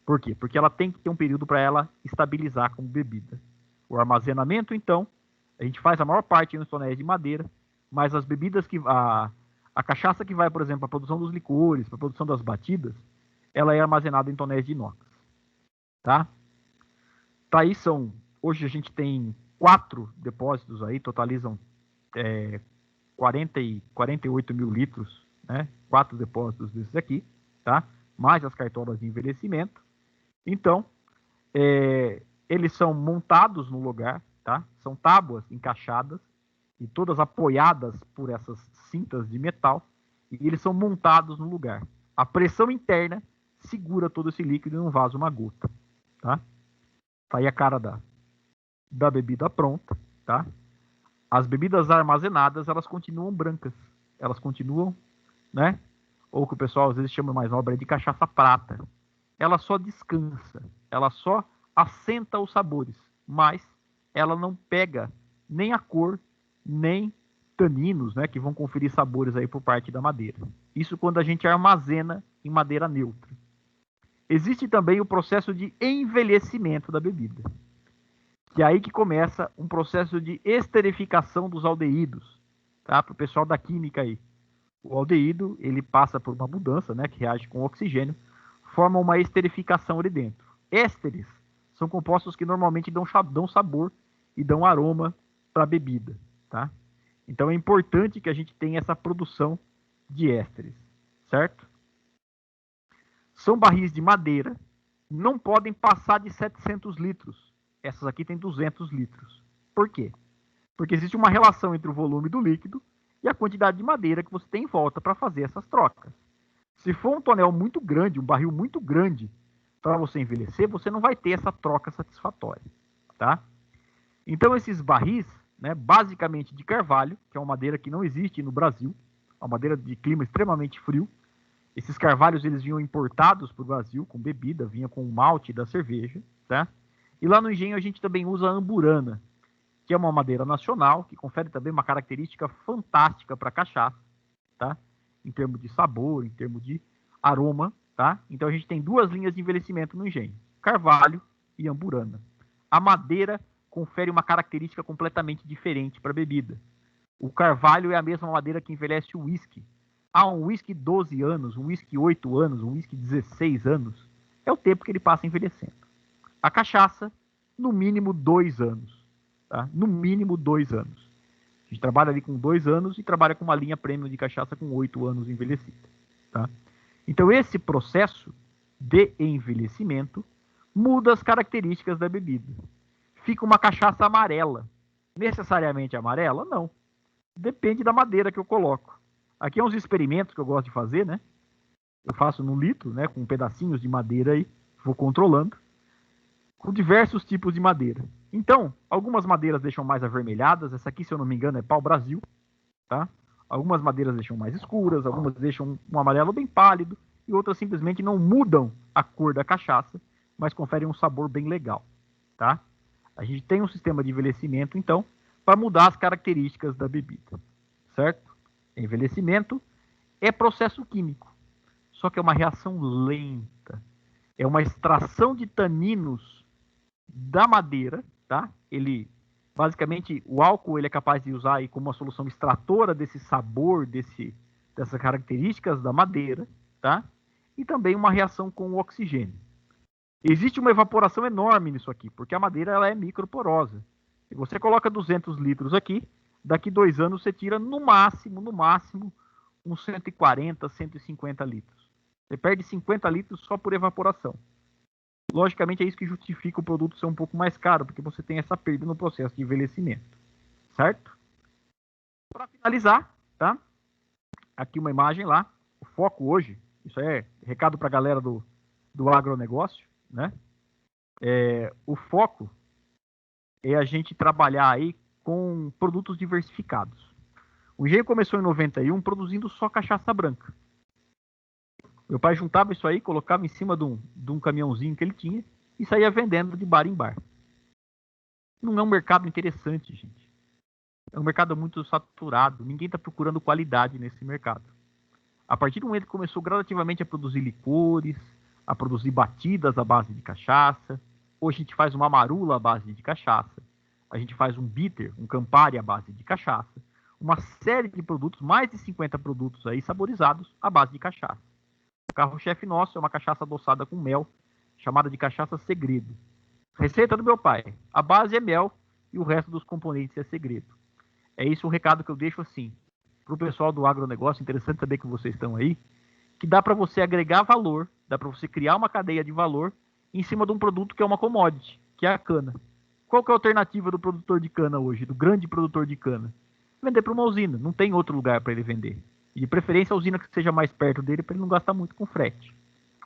Por quê? Porque ela tem que ter um período para ela estabilizar como bebida. O armazenamento, então, a gente faz a maior parte nos tonéis de madeira, mas as bebidas que... A cachaça que vai, por exemplo, para a produção dos licores, para a produção das batidas, ela é armazenada em tonéis de inox. Tá? Tá aí são... Hoje a gente tem 4 depósitos aí, totalizam 48 mil litros, né? 4 depósitos desses aqui, tá? Mais as cartolas de envelhecimento. Então, eles são montados no lugar, tá? São tábuas encaixadas e todas apoiadas por essas cintas de metal, e eles são montados no lugar. A pressão interna segura todo esse líquido e não vaza uma gota, tá? Tá aí a cara da bebida pronta, tá? As bebidas armazenadas, elas continuam brancas, elas continuam, né? Ou que o pessoal às vezes chama mais nobre de cachaça prata. Ela só descansa, ela só assenta os sabores, mas ela não pega nem a cor, nem taninos, né, que vão conferir sabores aí por parte da madeira. Isso quando a gente armazena em madeira neutra. Existe também o processo de envelhecimento da bebida, que é aí que começa um processo de esterificação dos aldeídos, tá? Para o pessoal da química aí. O aldeído, ele passa por uma mudança, né, que reage com oxigênio, forma uma esterificação ali dentro. Ésteres são compostos que normalmente dão sabor e dão aroma para a bebida, tá? Então é importante que a gente tenha essa produção de ésteres, certo? São barris de madeira, não podem passar de 700 litros. Essas aqui têm 200 litros. Por quê? Porque existe uma relação entre o volume do líquido e a quantidade de madeira que você tem em volta para fazer essas trocas. Se for um tonel muito grande, um barril muito grande para você envelhecer, você não vai ter essa troca satisfatória, tá? Então esses barris, né, basicamente de carvalho, que é uma madeira que não existe no Brasil, uma madeira de clima extremamente frio. Esses carvalhos eles vinham importados para o Brasil com bebida, vinha com o malte da cerveja, tá? E lá no engenho a gente também usa a amburana, que é uma madeira nacional, que confere também uma característica fantástica para cachaça, tá? Em termos de sabor, em termos de aroma, tá? Então a gente tem 2 linhas de envelhecimento no engenho, carvalho e amburana. A madeira confere uma característica completamente diferente para a bebida. O carvalho é a mesma madeira que envelhece o uísque. Um uísque 12 anos, um uísque 8 anos, um uísque 16 anos, é o tempo que ele passa envelhecendo. A cachaça, no mínimo 2 anos. Tá? No mínimo 2 anos. A gente trabalha ali com 2 anos e trabalha com uma linha premium de cachaça com 8 anos envelhecida. Tá? Então esse processo de envelhecimento muda as características da bebida. Fica uma cachaça amarela. Necessariamente amarela? Não. Depende da madeira que eu coloco. Aqui é uns experimentos que eu gosto de fazer, né? Eu faço num litro, né? Com pedacinhos de madeira aí. Vou controlando. Com diversos tipos de madeira. Então, algumas madeiras deixam mais avermelhadas. Essa aqui, se eu não me engano, é pau-brasil. Tá? Algumas madeiras deixam mais escuras. Algumas deixam um amarelo bem pálido. E outras simplesmente não mudam a cor da cachaça. Mas conferem um sabor bem legal. Tá? A gente tem um sistema de envelhecimento, então, para mudar as características da bebida. Certo? Envelhecimento é processo químico, só que é uma reação lenta. É uma extração de taninos da madeira, tá? Ele, basicamente, o álcool ele é capaz de usar aí como uma solução extratora desse sabor, dessas características da madeira, tá? E também uma reação com o oxigênio. Existe uma evaporação enorme nisso aqui, porque a madeira ela é microporosa. Se você coloca 200 litros aqui, daqui 2 anos você tira no máximo, uns 140, 150 litros. Você perde 50 litros só por evaporação. Logicamente é isso que justifica o produto ser um pouco mais caro, porque você tem essa perda no processo de envelhecimento. Certo? Para finalizar, tá? Aqui uma imagem lá. O foco hoje, isso é recado para a galera do agronegócio, né? O foco é a gente trabalhar aí com produtos diversificados. O engenho começou em 91 produzindo só cachaça branca. Meu pai juntava isso aí, colocava em cima de um caminhãozinho que ele tinha e saía vendendo de bar em bar. Não é um mercado interessante, gente. É um mercado muito saturado. Ninguém está procurando qualidade nesse mercado. A partir do momento que começou gradativamente a produzir licores, a produzir batidas à base de cachaça, hoje a gente faz uma marula à base de cachaça, a gente faz um bitter, um Campari à base de cachaça, uma série de produtos, mais de 50 produtos aí saborizados à base de cachaça. O carro-chefe nosso é uma cachaça adoçada com mel, chamada de cachaça segredo. Receita do meu pai, a base é mel e o resto dos componentes é segredo. É isso o recado que eu deixo assim, para o pessoal do agronegócio, interessante saber que vocês estão aí, que dá para você agregar valor, dá para você criar uma cadeia de valor em cima de um produto que é uma commodity, que é a cana. Qual que é a alternativa do produtor de cana hoje, do grande produtor de cana? Vender para uma usina, não tem outro lugar para ele vender. E de preferência a usina que seja mais perto dele para ele não gastar muito com frete,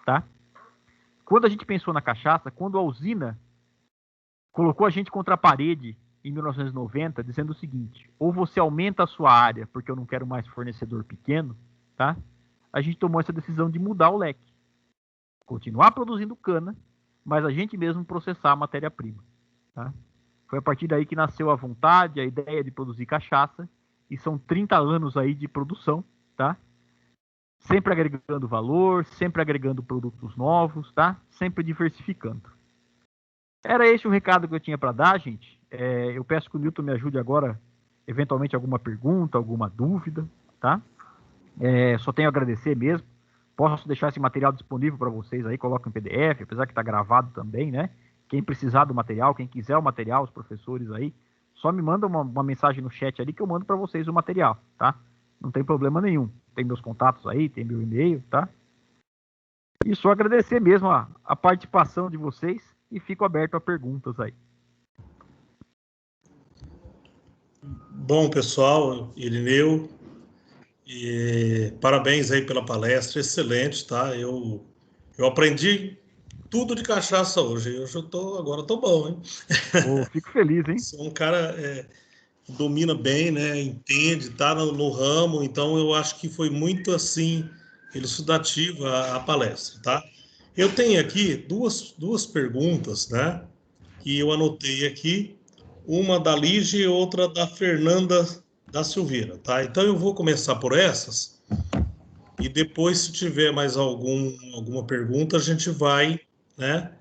tá? Quando a gente pensou na cachaça, quando a usina colocou a gente contra a parede em 1990, dizendo o seguinte: ou você aumenta a sua área, porque eu não quero mais fornecedor pequeno, tá? A gente tomou essa decisão de mudar o leque. Continuar produzindo cana, mas a gente mesmo processar a matéria-prima, tá? Foi a partir daí que nasceu a vontade, a ideia de produzir cachaça, e são 30 anos aí de produção, tá? Sempre agregando valor, sempre agregando produtos novos, tá? Sempre diversificando. Era esse o recado que eu tinha para dar, gente. Eu peço que o Newton me ajude agora, eventualmente alguma pergunta, alguma dúvida, tá? Só tenho a agradecer mesmo. Posso deixar esse material disponível para vocês aí, coloca em PDF, apesar que está gravado também, né? Quem precisar do material, quem quiser o material, os professores aí, só me manda uma mensagem no chat ali que eu mando para vocês o material, tá? Não tem problema nenhum. Tem meus contatos aí, tem meu e-mail, tá? E só agradecer mesmo a participação de vocês e fico aberto a perguntas aí. Bom, pessoal, Irineu, parabéns aí pela palestra, excelente, tá? Eu aprendi tudo de cachaça hoje. Agora eu tô bom, hein? Fico feliz, hein? Sou um cara que domina bem, né? Entende, tá no ramo, então eu acho que foi muito assim elucidativa a palestra, tá? Eu tenho aqui duas perguntas, né? Que eu anotei aqui, uma da Lígia e outra da Fernanda da Silveira, tá? Então eu vou começar por essas e depois, se tiver mais alguma pergunta, a gente vai, né?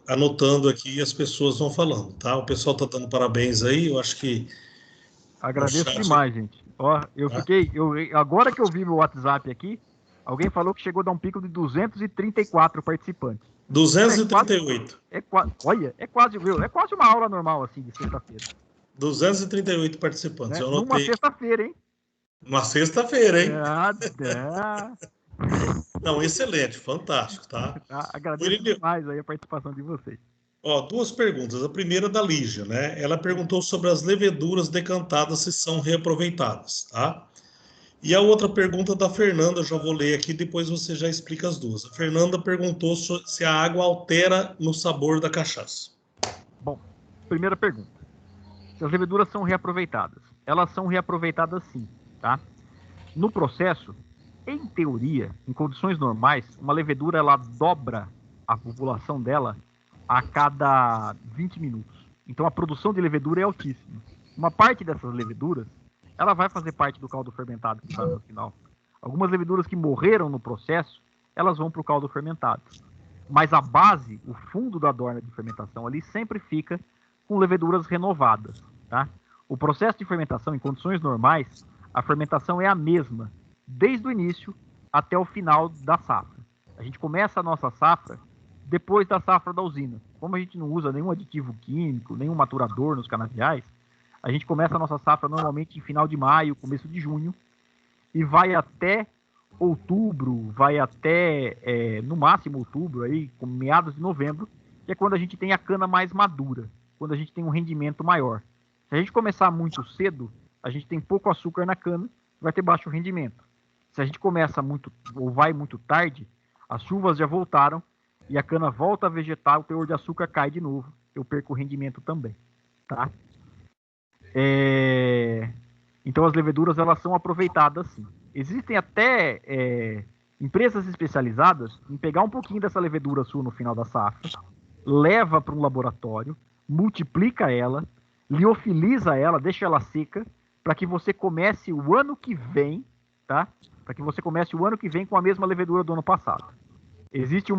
Anotando aqui e as pessoas vão falando, tá? O pessoal tá dando parabéns aí, eu acho que agradeço demais, gente. Ó, agora que eu vi meu WhatsApp aqui, alguém falou que chegou a dar um pico de 234 participantes. 238. Olha, é quase uma aula normal, assim, de sexta-feira. 238 participantes. Né? Numa sexta-feira, hein? Uma sexta-feira, hein? Não, excelente, fantástico, tá? Agradeço demais aí a participação de vocês. Ó, duas perguntas. A primeira da Lígia, né? Ela perguntou sobre as leveduras decantadas se são reaproveitadas, tá? E a outra pergunta da Fernanda, eu já vou ler aqui, depois você já explica as duas. A Fernanda perguntou se a água altera no sabor da cachaça. Bom, primeira pergunta. Se as leveduras são reaproveitadas. Elas são reaproveitadas sim, tá? No processo, em teoria, em condições normais, uma levedura ela dobra a população dela a cada 20 minutos. Então a produção de levedura é altíssima. Uma parte dessas leveduras, ela vai fazer parte do caldo fermentado que está no final. Algumas leveduras que morreram no processo, elas vão para o caldo fermentado. Mas a base, o fundo da dorna de fermentação ali sempre fica com leveduras renovadas, tá? O processo de fermentação em condições normais, a fermentação é a mesma, desde o início até o final da safra. A gente começa a nossa safra depois da safra da usina. Como a gente não usa nenhum aditivo químico, nenhum maturador nos canaviais, a gente começa a nossa safra normalmente em final de maio, começo de junho, e vai até outubro, vai até, no máximo outubro, aí, com meados de novembro, que é quando a gente tem a cana mais madura, quando a gente tem um rendimento maior. Se a gente começar muito cedo, a gente tem pouco açúcar na cana, vai ter baixo rendimento. Se a gente começa muito, ou vai muito tarde, as chuvas já voltaram, e a cana volta a vegetar, o teor de açúcar cai de novo, eu perco o rendimento também, tá? Então as leveduras elas são aproveitadas sim. Existem até empresas especializadas em pegar um pouquinho dessa levedura sua no final da safra, leva para um laboratório, multiplica ela, liofiliza ela, deixa ela seca, para que você comece o ano que vem, tá? Para que você comece o ano que vem com a mesma levedura do ano passado. Existe um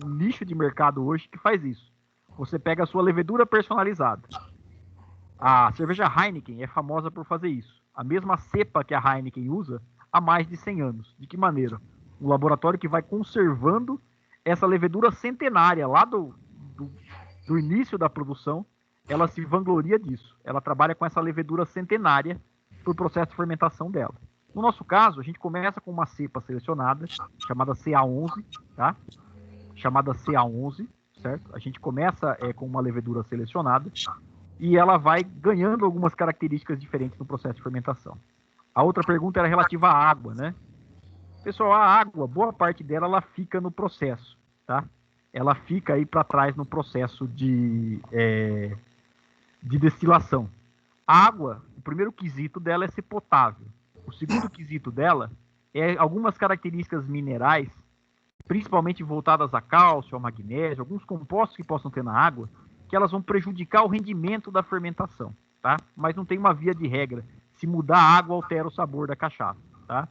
nicho de mercado hoje que faz isso. Você pega a sua levedura personalizada. A cerveja Heineken é famosa por fazer isso. A mesma cepa que a Heineken usa há mais de 100 anos. De que maneira? Um laboratório que vai conservando essa levedura centenária lá do início da produção, ela se vangloria disso. Ela trabalha com essa levedura centenária por processo de fermentação dela. No nosso caso, a gente começa com uma cepa selecionada, chamada CA11, tá? Chamada CA11, certo? A gente começa com uma levedura selecionada e ela vai ganhando algumas características diferentes no processo de fermentação. A outra pergunta era relativa à água, né? Pessoal, a água, boa parte dela, ela fica no processo, tá? Ela fica aí para trás no processo de destilação. A água, o primeiro quesito dela é ser potável. O segundo quesito dela é algumas características minerais, principalmente voltadas a cálcio, a magnésio, alguns compostos que possam ter na água, que elas vão prejudicar o rendimento da fermentação, tá? Mas não tem uma via de regra. Se mudar a água, altera o sabor da cachaça, tá?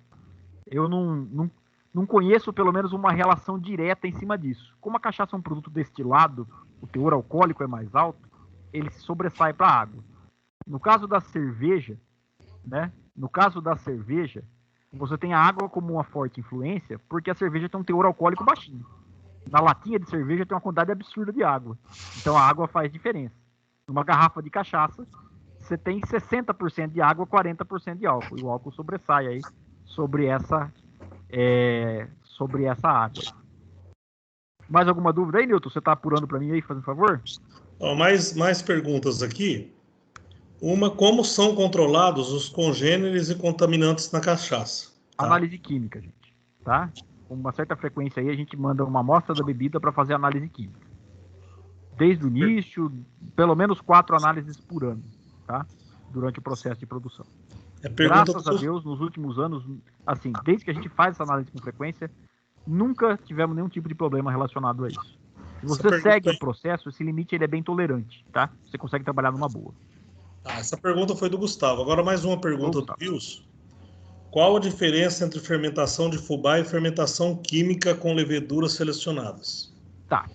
Eu não conheço, pelo menos, uma relação direta em cima disso. Como a cachaça é um produto destilado, o teor alcoólico é mais alto, ele se sobressai para a água. No caso da cerveja, né? No caso da cerveja, você tem a água como uma forte influência, porque a cerveja tem um teor alcoólico baixinho. Na latinha de cerveja tem uma quantidade absurda de água. Então a água faz diferença. Numa garrafa de cachaça, você tem 60% de água, 40% de álcool. E o álcool sobressai aí sobre essa água. Mais alguma dúvida aí, Nilton? Você está apurando para mim aí, fazendo favor? Mais perguntas aqui. Uma, como são controlados os congêneres e contaminantes na cachaça? Tá? Análise química, gente. Tá? Com uma certa frequência aí, a gente manda uma amostra da bebida para fazer análise química. Desde o início, pelo menos 4 análises por ano, tá? Durante o processo de produção. Graças a Deus, nos últimos anos, assim, desde que a gente faz essa análise com frequência, nunca tivemos nenhum tipo de problema relacionado a isso. Se você segue o processo, esse limite ele é bem tolerante, tá? Você consegue trabalhar numa boa. Essa pergunta foi do Gustavo. Agora mais uma pergunta do Wilson. Qual a diferença entre fermentação de fubá e fermentação química com leveduras selecionadas? Tá.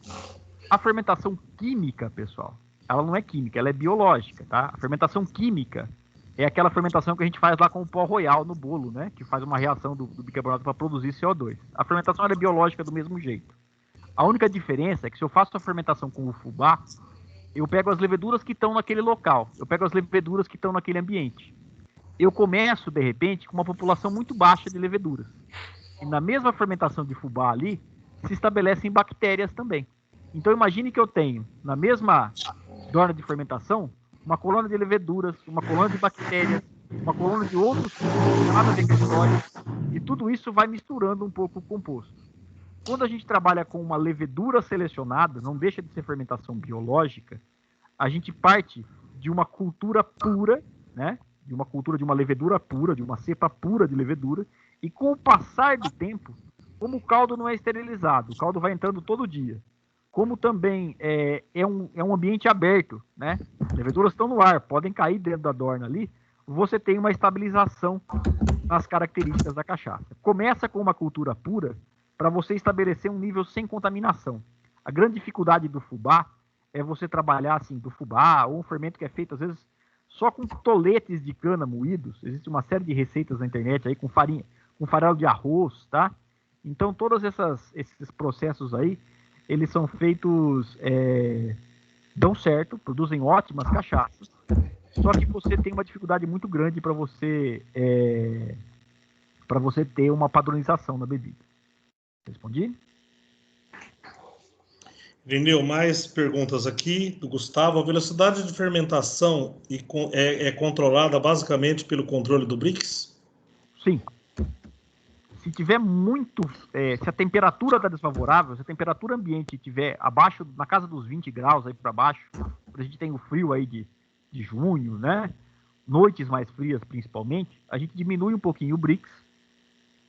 A fermentação química, pessoal, ela não é química, ela é biológica, tá? A fermentação química é aquela fermentação que a gente faz lá com o pó royal no bolo, né? Que faz uma reação do bicarbonato para produzir CO2. A fermentação ela é biológica do mesmo jeito. A única diferença é que se eu faço a fermentação com o fubá, eu pego as leveduras que estão naquele local, eu pego as leveduras que estão naquele ambiente. Eu começo, de repente, com uma população muito baixa de leveduras. E na mesma fermentação de fubá ali, se estabelecem bactérias também. Então imagine que eu tenho, na mesma dorna de fermentação, uma colônia de leveduras, uma colônia de bactérias, uma colônia de outros compostos, e tudo isso vai misturando um pouco o composto. Quando a gente trabalha com uma levedura selecionada, não deixa de ser fermentação biológica, a gente parte de uma cultura pura, né? De uma cultura de uma levedura pura, de uma cepa pura de levedura, e com o passar do tempo, como o caldo não é esterilizado, o caldo vai entrando todo dia, como também é um ambiente aberto, né? Leveduras estão no ar, podem cair dentro da dorna ali, você tem uma estabilização nas características da cachaça. Começa com uma cultura pura para você estabelecer um nível sem contaminação. A grande dificuldade do fubá é você trabalhar assim, do fubá, ou um fermento que é feito às vezes só com toletes de cana moídos. Existe uma série de receitas na internet aí com farinha, com farelo de arroz, tá? Então todos esses processos aí, eles são feitos, dão certo, produzem ótimas cachaças, só que você tem uma dificuldade muito grande para você ter uma padronização na bebida. Respondi? Irineu, mais perguntas aqui do Gustavo. A velocidade de fermentação é controlada basicamente pelo controle do Brix? Sim. Se tiver muito, se a temperatura está desfavorável, se a temperatura ambiente estiver abaixo, na casa dos 20 graus aí para baixo, a gente tem o frio aí de junho, né? noites mais frias principalmente, a gente diminui um pouquinho o Brix,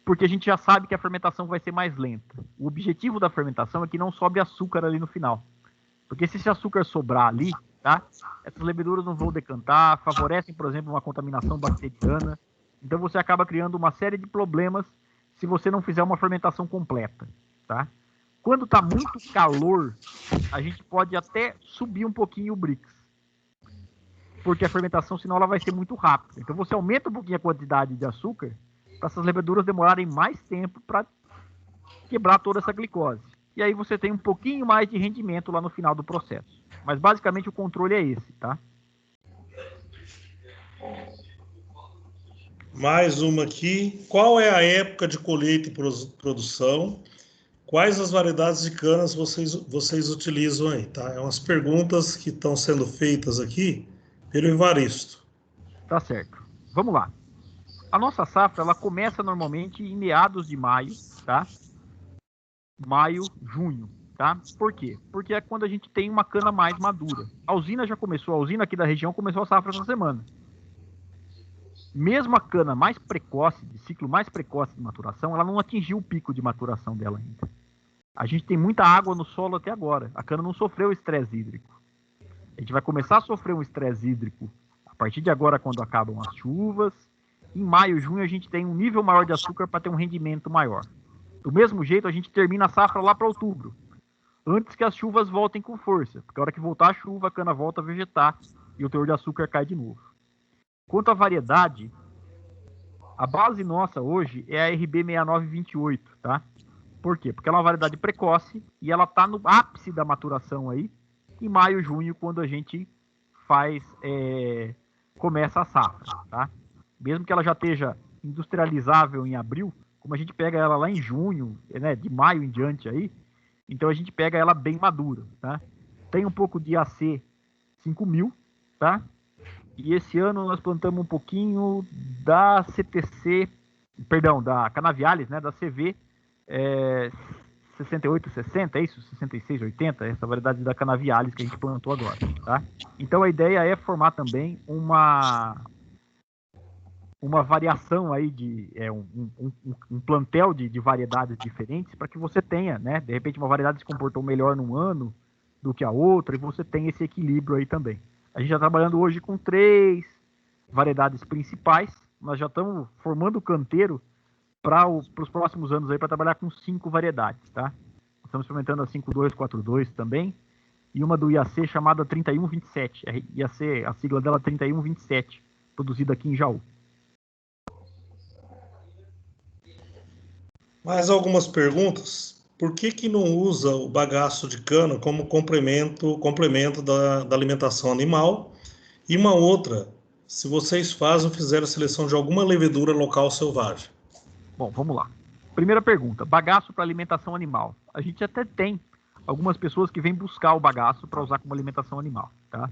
porque a gente já sabe que a fermentação vai ser mais lenta. O objetivo da fermentação é que não sobe açúcar ali no final. Porque se esse açúcar sobrar ali, tá? Essas leveduras não vão decantar, favorecem, por exemplo, uma contaminação bacteriana. Então você acaba criando uma série de problemas se você não fizer uma fermentação completa, tá? Quando está muito calor, a gente pode até subir um pouquinho o Brix, porque a fermentação, senão, ela vai ser muito rápida. Então você aumenta um pouquinho a quantidade de açúcar para essas leveduras demorarem mais tempo para quebrar toda essa glicose. E aí você tem um pouquinho mais de rendimento lá no final do processo. Mas basicamente o controle é esse, tá? Mais uma aqui. Qual é a época de colheita e produção? Quais as variedades de canas vocês utilizam aí, tá? É umas perguntas que estão sendo feitas aqui pelo Evaristo. Tá certo. Vamos lá. A nossa safra, ela começa normalmente em meados de maio, tá? Maio, junho, tá? Por quê? Porque é quando a gente tem uma cana mais madura. A usina aqui da região começou a safra essa semana. Mesmo a cana mais precoce, de ciclo mais precoce de maturação, ela não atingiu o pico de maturação dela ainda. A gente tem muita água no solo até agora. A cana não sofreu estresse hídrico. A gente vai começar a sofrer um estresse hídrico a partir de agora, quando acabam as chuvas. Em maio, junho, a gente tem um nível maior de açúcar para ter um rendimento maior. Do mesmo jeito, a gente termina a safra lá para outubro, antes que as chuvas voltem com força. Porque a hora que voltar a chuva, a cana volta a vegetar e o teor de açúcar cai de novo. Quanto à variedade, a base nossa hoje é a RB 6928, tá? Por quê? Porque ela é uma variedade precoce e ela está no ápice da maturação aí, em maio, junho, quando a gente começa a safra, tá? Mesmo que ela já esteja industrializável em abril, como a gente pega ela lá em junho, né, de maio em diante aí, então a gente pega ela bem madura, tá? Tem um pouco de AC 5000, tá? E esse ano nós plantamos um pouquinho da CTC, perdão, da Canaviales, né, da CV 6860, é isso? 6680, essa variedade da Canaviales que a gente plantou agora, tá? Então a ideia é formar também uma variação aí de um plantel de variedades diferentes para que você tenha, né? De repente uma variedade se comportou melhor num ano do que a outra e você tem esse equilíbrio aí também. A gente está trabalhando hoje com 3 variedades principais. Nós já estamos formando o canteiro para os próximos anos aí para trabalhar com 5 variedades, tá? Estamos experimentando a 5242 também e uma do IAC chamada 3127. IAC, a sigla dela é 3127, produzida aqui em Jaú. Mais algumas perguntas. Por que não usa o bagaço de cana como complemento da alimentação animal? E uma outra, se vocês fizeram a seleção de alguma levedura local selvagem? Bom, vamos lá. Primeira pergunta, bagaço para alimentação animal. A gente até tem algumas pessoas que vêm buscar o bagaço para usar como alimentação animal, tá?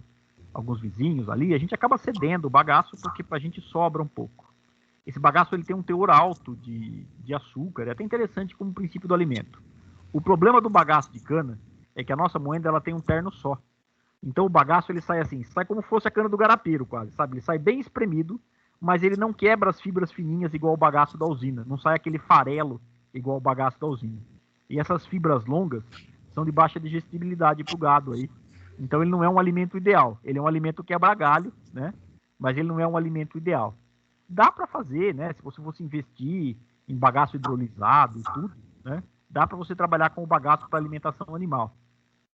Alguns vizinhos ali, a gente acaba cedendo o bagaço porque para a gente sobra um pouco. Esse bagaço ele tem um teor alto de açúcar, é até interessante como princípio do alimento. O problema do bagaço de cana é que a nossa moenda ela tem um terno só. Então o bagaço ele sai assim, sai como fosse a cana do garapeiro quase, sabe? Ele sai bem espremido, mas ele não quebra as fibras fininhas igual o bagaço da usina. Não sai aquele farelo igual o bagaço da usina. E essas fibras longas são de baixa digestibilidade para o gado aí. Então ele não é um alimento ideal. Ele é um alimento quebra-galho, né? Mas ele não é um alimento ideal. Dá para fazer, né? Se você fosse investir em bagaço hidrolisado e tudo, né? Dá para você trabalhar com o bagaço para alimentação animal.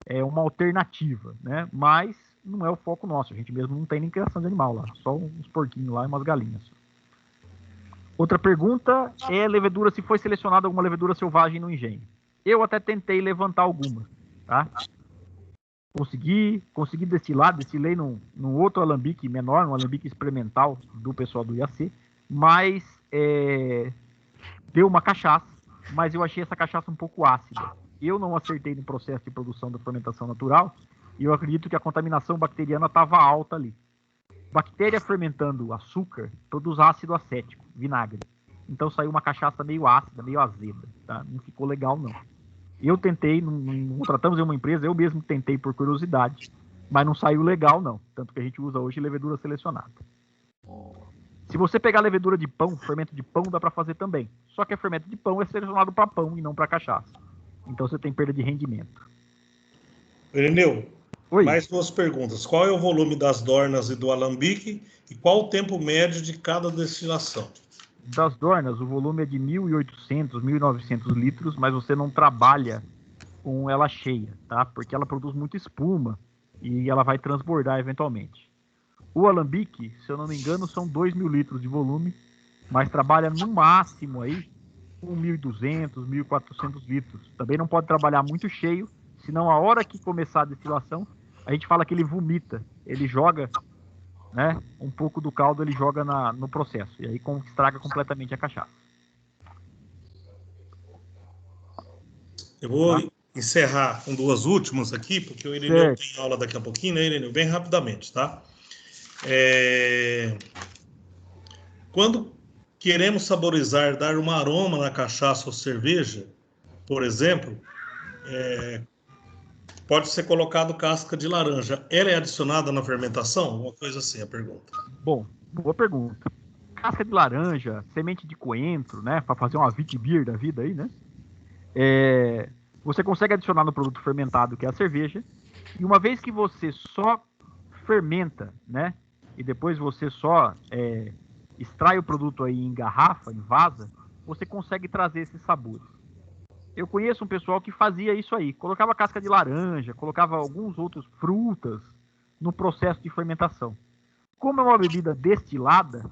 É uma alternativa, né? Mas não é o foco nosso. A gente mesmo não tem nem criação de animal lá. Só uns porquinhos lá e umas galinhas. Outra pergunta é levedura, se foi selecionada alguma levedura selvagem no engenho. Eu até tentei levantar algumas, tá? Consegui destilar, destilei num outro alambique menor, um alambique experimental do pessoal do IAC, mas deu uma cachaça, mas eu achei essa cachaça um pouco ácida. Eu não acertei no processo de produção da fermentação natural e eu acredito que a contaminação bacteriana estava alta ali. Bactéria fermentando açúcar produz ácido acético, vinagre. Então saiu uma cachaça meio ácida, meio azeda, tá? Não ficou legal não. Eu tentei, não tratamos em uma empresa, eu mesmo tentei por curiosidade, mas não saiu legal não. Tanto que a gente usa hoje levedura selecionada. Se você pegar levedura de pão, fermento de pão dá para fazer também. Só que fermento de pão é selecionado para pão e não para cachaça. Então você tem perda de rendimento. Irineu, Oi. mais duas perguntas. Qual é o volume das dornas e do alambique e qual o tempo médio de cada destilação? Das dornas, o volume é de 1.800, 1.900 litros, mas você não trabalha com ela cheia, tá? Porque ela produz muita espuma e ela vai transbordar eventualmente. O alambique, se eu não me engano, são 2.000 litros de volume, mas trabalha no máximo aí com 1.200, 1.400 litros. Também não pode trabalhar muito cheio, senão a hora que começar a destilação, a gente fala que ele vomita, ele joga, né, um pouco do caldo, ele joga no processo, e aí estraga completamente a cachaça. Eu vou encerrar com duas últimas aqui, porque o Irineu tem aula daqui a pouquinho, né, Irineu? Bem rapidamente, tá? Quando queremos saborizar, dar um aroma na cachaça ou cerveja, por exemplo, pode ser colocado casca de laranja. Ela é adicionada na fermentação? Uma coisa assim, a pergunta. Bom, boa pergunta. Casca de laranja, semente de coentro, né, para fazer uma Witbier da vida aí, né? Você consegue adicionar no produto fermentado, que é a cerveja, e uma vez que você só fermenta, né, e depois você só extrai o produto aí em garrafa, em vasa, você consegue trazer esses sabores. Eu conheço um pessoal que fazia isso aí, colocava casca de laranja, colocava alguns outros frutas no processo de fermentação. Como é uma bebida destilada,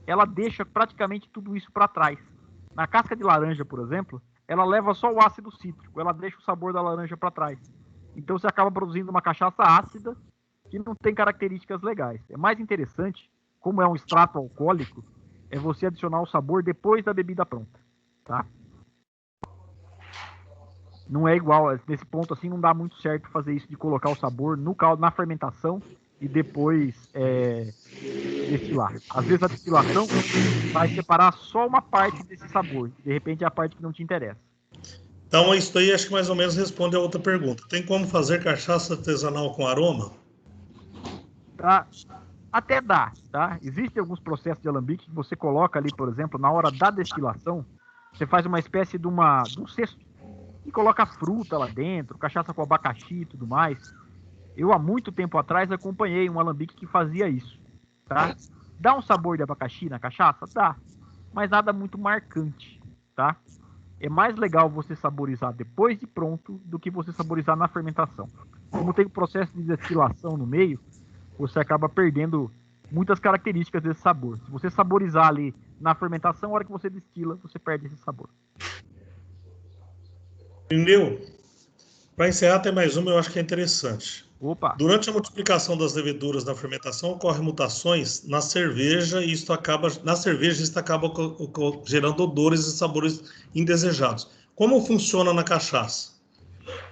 ela deixa praticamente tudo isso para trás. Na casca de laranja, por exemplo, ela leva só o ácido cítrico, ela deixa o sabor da laranja para trás. Então você acaba produzindo uma cachaça ácida que não tem características legais. É mais interessante, como é um extrato alcoólico, é você adicionar o sabor depois da bebida pronta, tá? Não é igual, nesse ponto assim, não dá muito certo fazer isso de colocar o sabor no caldo, na fermentação e depois destilar. Às vezes a destilação vai separar só uma parte desse sabor, de repente é a parte que não te interessa. Então, isso aí acho que mais ou menos responde a outra pergunta. Tem como fazer cachaça artesanal com aroma? Tá? Até dá, tá? Existem alguns processos de alambique que você coloca ali, por exemplo, na hora da destilação, você faz uma espécie de um cesto e coloca fruta lá dentro, cachaça com abacaxi e tudo mais. Eu, há muito tempo atrás, acompanhei um alambique que fazia isso, tá? Dá um sabor de abacaxi na cachaça? Dá, mas nada muito marcante, tá? É mais legal você saborizar depois de pronto do que você saborizar na fermentação. Como tem o processo de destilação no meio, você acaba perdendo muitas características desse sabor. Se você saborizar ali na fermentação, a hora que você destila, você perde esse sabor. Entendeu? Para encerrar, tem mais uma, eu acho que é interessante. Opa! Durante a multiplicação das leveduras na fermentação, ocorrem mutações na cerveja e isso acaba gerando odores e sabores indesejados. Como funciona na cachaça?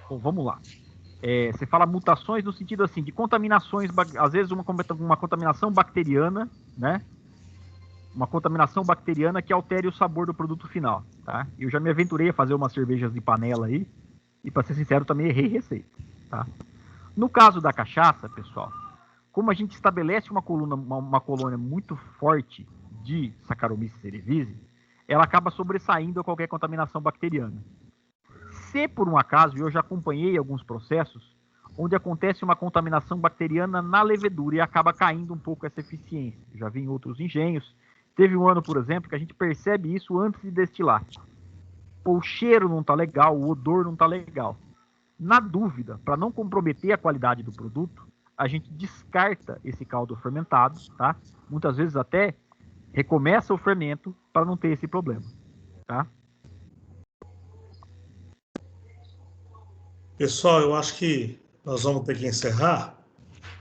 Bom, vamos lá. Você fala mutações no sentido assim, de contaminações, às vezes uma contaminação bacteriana, né? Uma contaminação bacteriana que altere o sabor do produto final, tá? Eu já me aventurei a fazer umas cervejas de panela aí, e para ser sincero, também errei receita, tá? No caso da cachaça, pessoal, como a gente estabelece uma colônia muito forte de Saccharomyces cerevisiae, ela acaba sobressaindo a qualquer contaminação bacteriana. Se por um acaso, eu já acompanhei alguns processos onde acontece uma contaminação bacteriana na levedura e acaba caindo um pouco essa eficiência. Eu já vi em outros engenhos. Teve um ano, por exemplo, que a gente percebe isso antes de destilar. O cheiro não está legal, o odor não está legal. Na dúvida, para não comprometer a qualidade do produto, a gente descarta esse caldo fermentado, tá? Muitas vezes até recomeça o fermento para não ter esse problema, tá? Pessoal, eu acho que nós vamos ter que encerrar,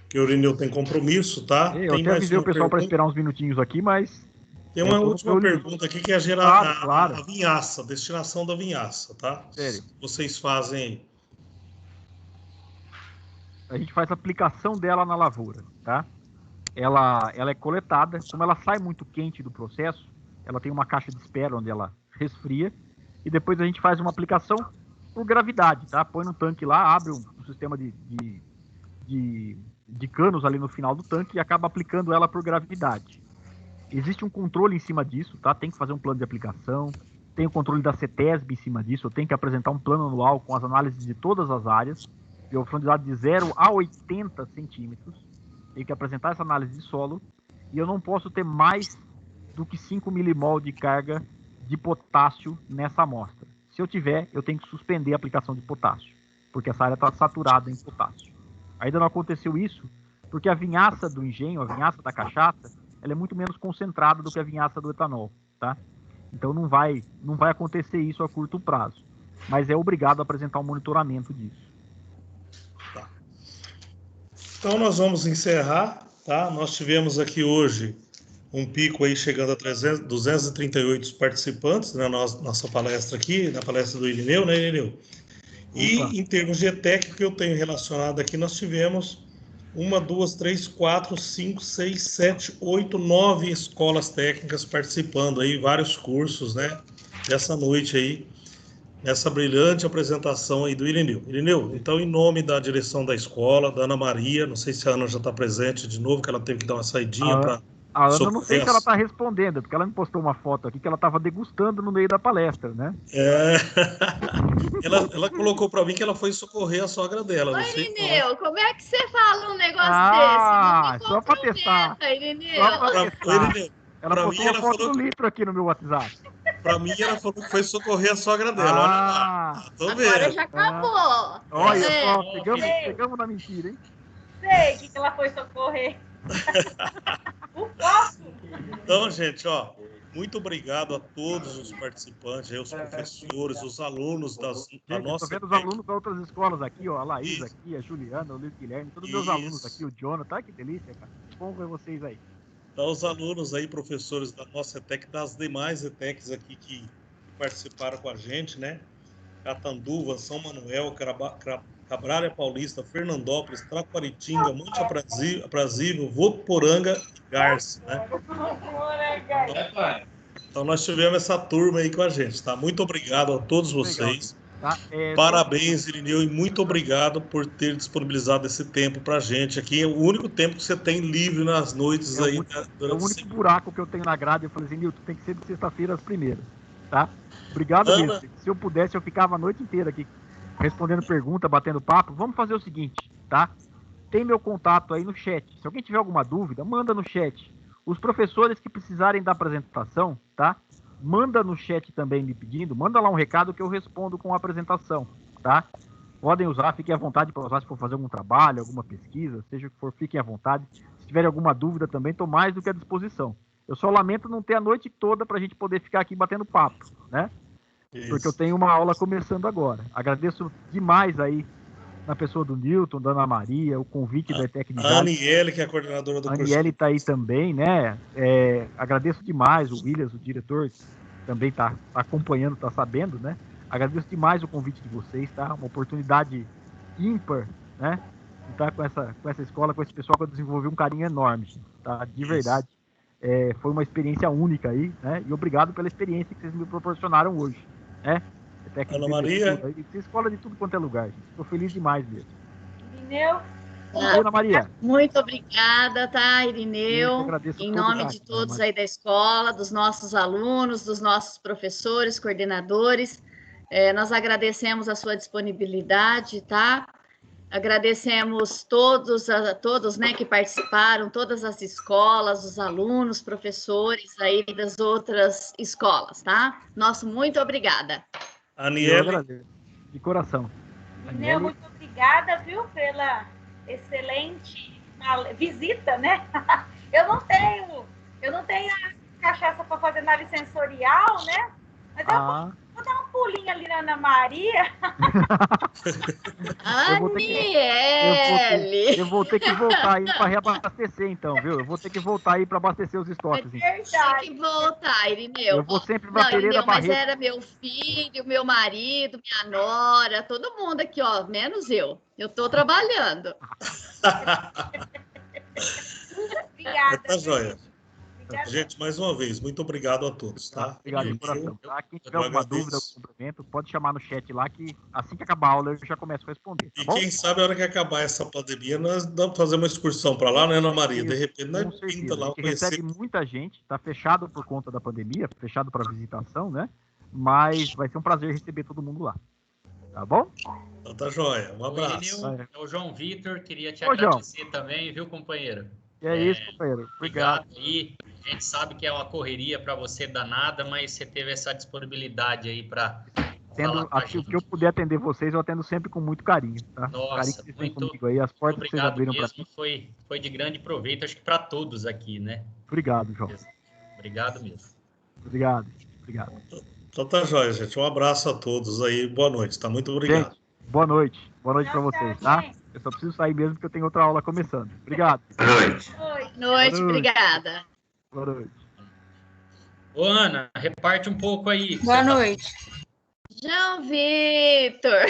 porque o Irineu tem compromisso, tá? Eu Tem até mais avisei o uma pessoal para pergunta. esperar uns minutinhos aqui, mas... Tem uma última pergunta aqui que é a vinhaça, a destinação da vinhaça, tá? Sério. Vocês fazem... A gente faz a aplicação dela na lavoura, tá? Ela é coletada, como ela sai muito quente do processo, ela tem uma caixa de espera onde ela resfria, e depois a gente faz uma aplicação por gravidade, tá? Põe no tanque lá, abre um sistema de canos ali no final do tanque e acaba aplicando ela por gravidade. Existe um controle em cima disso, tá? Tem que fazer um plano de aplicação, tem o controle da CETESB em cima disso, eu tenho que apresentar um plano anual com as análises de todas as áreas, de profundidade de 0 a 80 centímetros, tenho que apresentar essa análise de solo, e eu não posso ter mais do que 5 milimol de carga de potássio nessa amostra. Se eu tiver, eu tenho que suspender a aplicação de potássio, porque essa área está saturada em potássio. Ainda não aconteceu isso, porque a vinhaça do engenho, a vinhaça da cachaça, ela é muito menos concentrada do que a vinhaça do etanol, tá? Então não vai acontecer isso a curto prazo, mas é obrigado a apresentar um monitoramento disso. Tá. Então nós vamos encerrar, tá? Nós tivemos aqui hoje um pico aí chegando a 238 participantes na nossa palestra aqui, na palestra do Irineu, né, Irineu? E em termos de ETEC que eu tenho relacionado aqui, nós tivemos 1, 2, 3, 4, 5, 6, 7, 8, 9 escolas técnicas participando aí, vários cursos, né? Dessa noite aí, nessa brilhante apresentação aí do Irineu. Irineu, então, em nome da direção da escola, da Ana Maria, não sei se a Ana já está presente de novo, que ela teve que dar uma saidinha para... A Ana, não sei se ela está respondendo, porque ela me postou uma foto aqui que ela estava degustando no meio da palestra, né? Ela colocou para mim que ela foi socorrer a sogra dela. Oi, Irineu, como é que você fala um negócio desse? Só para testar. Irineu. Ela postou uma foto do litro aqui no meu WhatsApp. Para mim, ela falou que foi socorrer a sogra dela. Olha lá. Tô vendo. Agora já acabou. Olha só, pegamos na mentira, hein? Sei que ela foi socorrer. O foco. Então, gente, ó, muito obrigado a todos os participantes, aí, os professores, os alunos da nossa... Estou vendo os alunos da outras escolas aqui, ó, a Laís aqui, a Juliana, o Luiz Guilherme, todos os meus alunos aqui, o Jonathan, que delícia, cara. Bom ver vocês aí. Então, os alunos aí, professores da nossa ETEC, das demais ETECs aqui que participaram com a gente, né? Catanduva, São Manuel, Cabralha Paulista, Fernandópolis, Traquaritinga, Monte Aprazível, Votuporanga e Garça, né? Então nós tivemos essa turma aí com a gente, tá? Muito obrigado a todos vocês. Tá? Parabéns, Irineu, e muito obrigado por ter disponibilizado esse tempo pra gente aqui. É o único tempo que você tem livre nas noites aí. É o único buraco que eu tenho na grade. Eu falei assim, Nilton, tem que ser de sexta-feira as primeiras, tá? Obrigado mesmo. Se eu pudesse, eu ficava a noite inteira aqui respondendo pergunta, batendo papo. Vamos fazer o seguinte, tá? Tem meu contato aí no chat. Se alguém tiver alguma dúvida, manda no chat. Os professores que precisarem da apresentação, tá? Manda no chat também me pedindo. Manda lá um recado que eu respondo com a apresentação, tá? Podem usar, fiquem à vontade para usar se for fazer algum trabalho, alguma pesquisa, seja o que for, fiquem à vontade. Se tiverem alguma dúvida também, estou mais do que à disposição. Eu só lamento não ter a noite toda para a gente poder ficar aqui batendo papo, né? Isso. Porque eu tenho uma aula começando agora. Agradeço demais aí na pessoa do Nilton, da Ana Maria, o convite da ETEC. A Aniele, que é a coordenadora do curso. A Aniele está aí também, né? Agradeço demais, o Williams, o diretor, também está acompanhando, está sabendo, né? Agradeço demais o convite de vocês, tá? Uma oportunidade ímpar, né? Estar com essa escola, com esse pessoal que eu desenvolvi um carinho enorme, tá? De verdade. Foi uma experiência única aí, né? E obrigado pela experiência que vocês me proporcionaram hoje, né? Ana Maria. Escola de tudo quanto é lugar, gente. Estou feliz demais mesmo. Irineu. Ana Maria. Muito obrigada, tá, Irineu? Em nome de todos aí da escola, dos nossos alunos, dos nossos professores, coordenadores, nós agradecemos a sua disponibilidade, tá? Agradecemos todos, né, que participaram, todas as escolas, os alunos, professores aí das outras escolas, tá? Nosso muito obrigada. Aniele. De coração. Irineu, muito obrigada, viu, pela excelente visita, né? Eu não tenho a cachaça para fazer análise sensorial, né? Mas eu vou dar um pulinho ali na Ana Maria. Aniele! Eu vou ter que voltar aí para reabastecer, então, viu? Eu vou ter que voltar aí para abastecer os estoques. Tem que voltar, Irineu. Eu vou sempre na Pereira Barreto. Mas era meu filho, meu marido, minha nora, todo mundo aqui, ó, menos eu. Eu estou trabalhando. Obrigada. Tá joia. Gente, mais uma vez, muito obrigado a todos, tá? Obrigado de coração. Tá? Quem tiver alguma dúvida ou complemento, pode chamar no chat lá, que assim que acabar a aula eu já começo a responder. Tá e bom? Quem sabe, a hora que acabar essa pandemia, nós vamos fazer uma excursão para lá, né, Ana Maria? De repente, nós pinta lá. A gente recebe muita gente, tá fechado por conta da pandemia, fechado para visitação, né? Mas vai ser um prazer receber todo mundo lá. Tá bom? Então tá joia. Um abraço. É o João Vitor, queria te agradecer também, viu, companheiro? Isso, companheiro. Obrigado. E a gente sabe que é uma correria para você danada, mas você teve essa disponibilidade aí para falar com a gente. O que eu puder atender vocês, eu atendo sempre com muito carinho, tá? Nossa, carinho que comigo aí, as portas que vocês abriram para mim. Foi de grande proveito, acho que para todos aqui, né? Obrigado, João. Obrigado mesmo. Obrigado. Então tá joia, gente. Um abraço a todos aí. Boa noite, tá? Muito obrigado. Gente, boa noite. Boa noite para vocês, tá? Eu só preciso sair mesmo porque eu tenho outra aula começando. Obrigado. Boa noite, obrigada. Boa noite. Ô, Ana, reparte um pouco aí. Boa noite. João Vitor.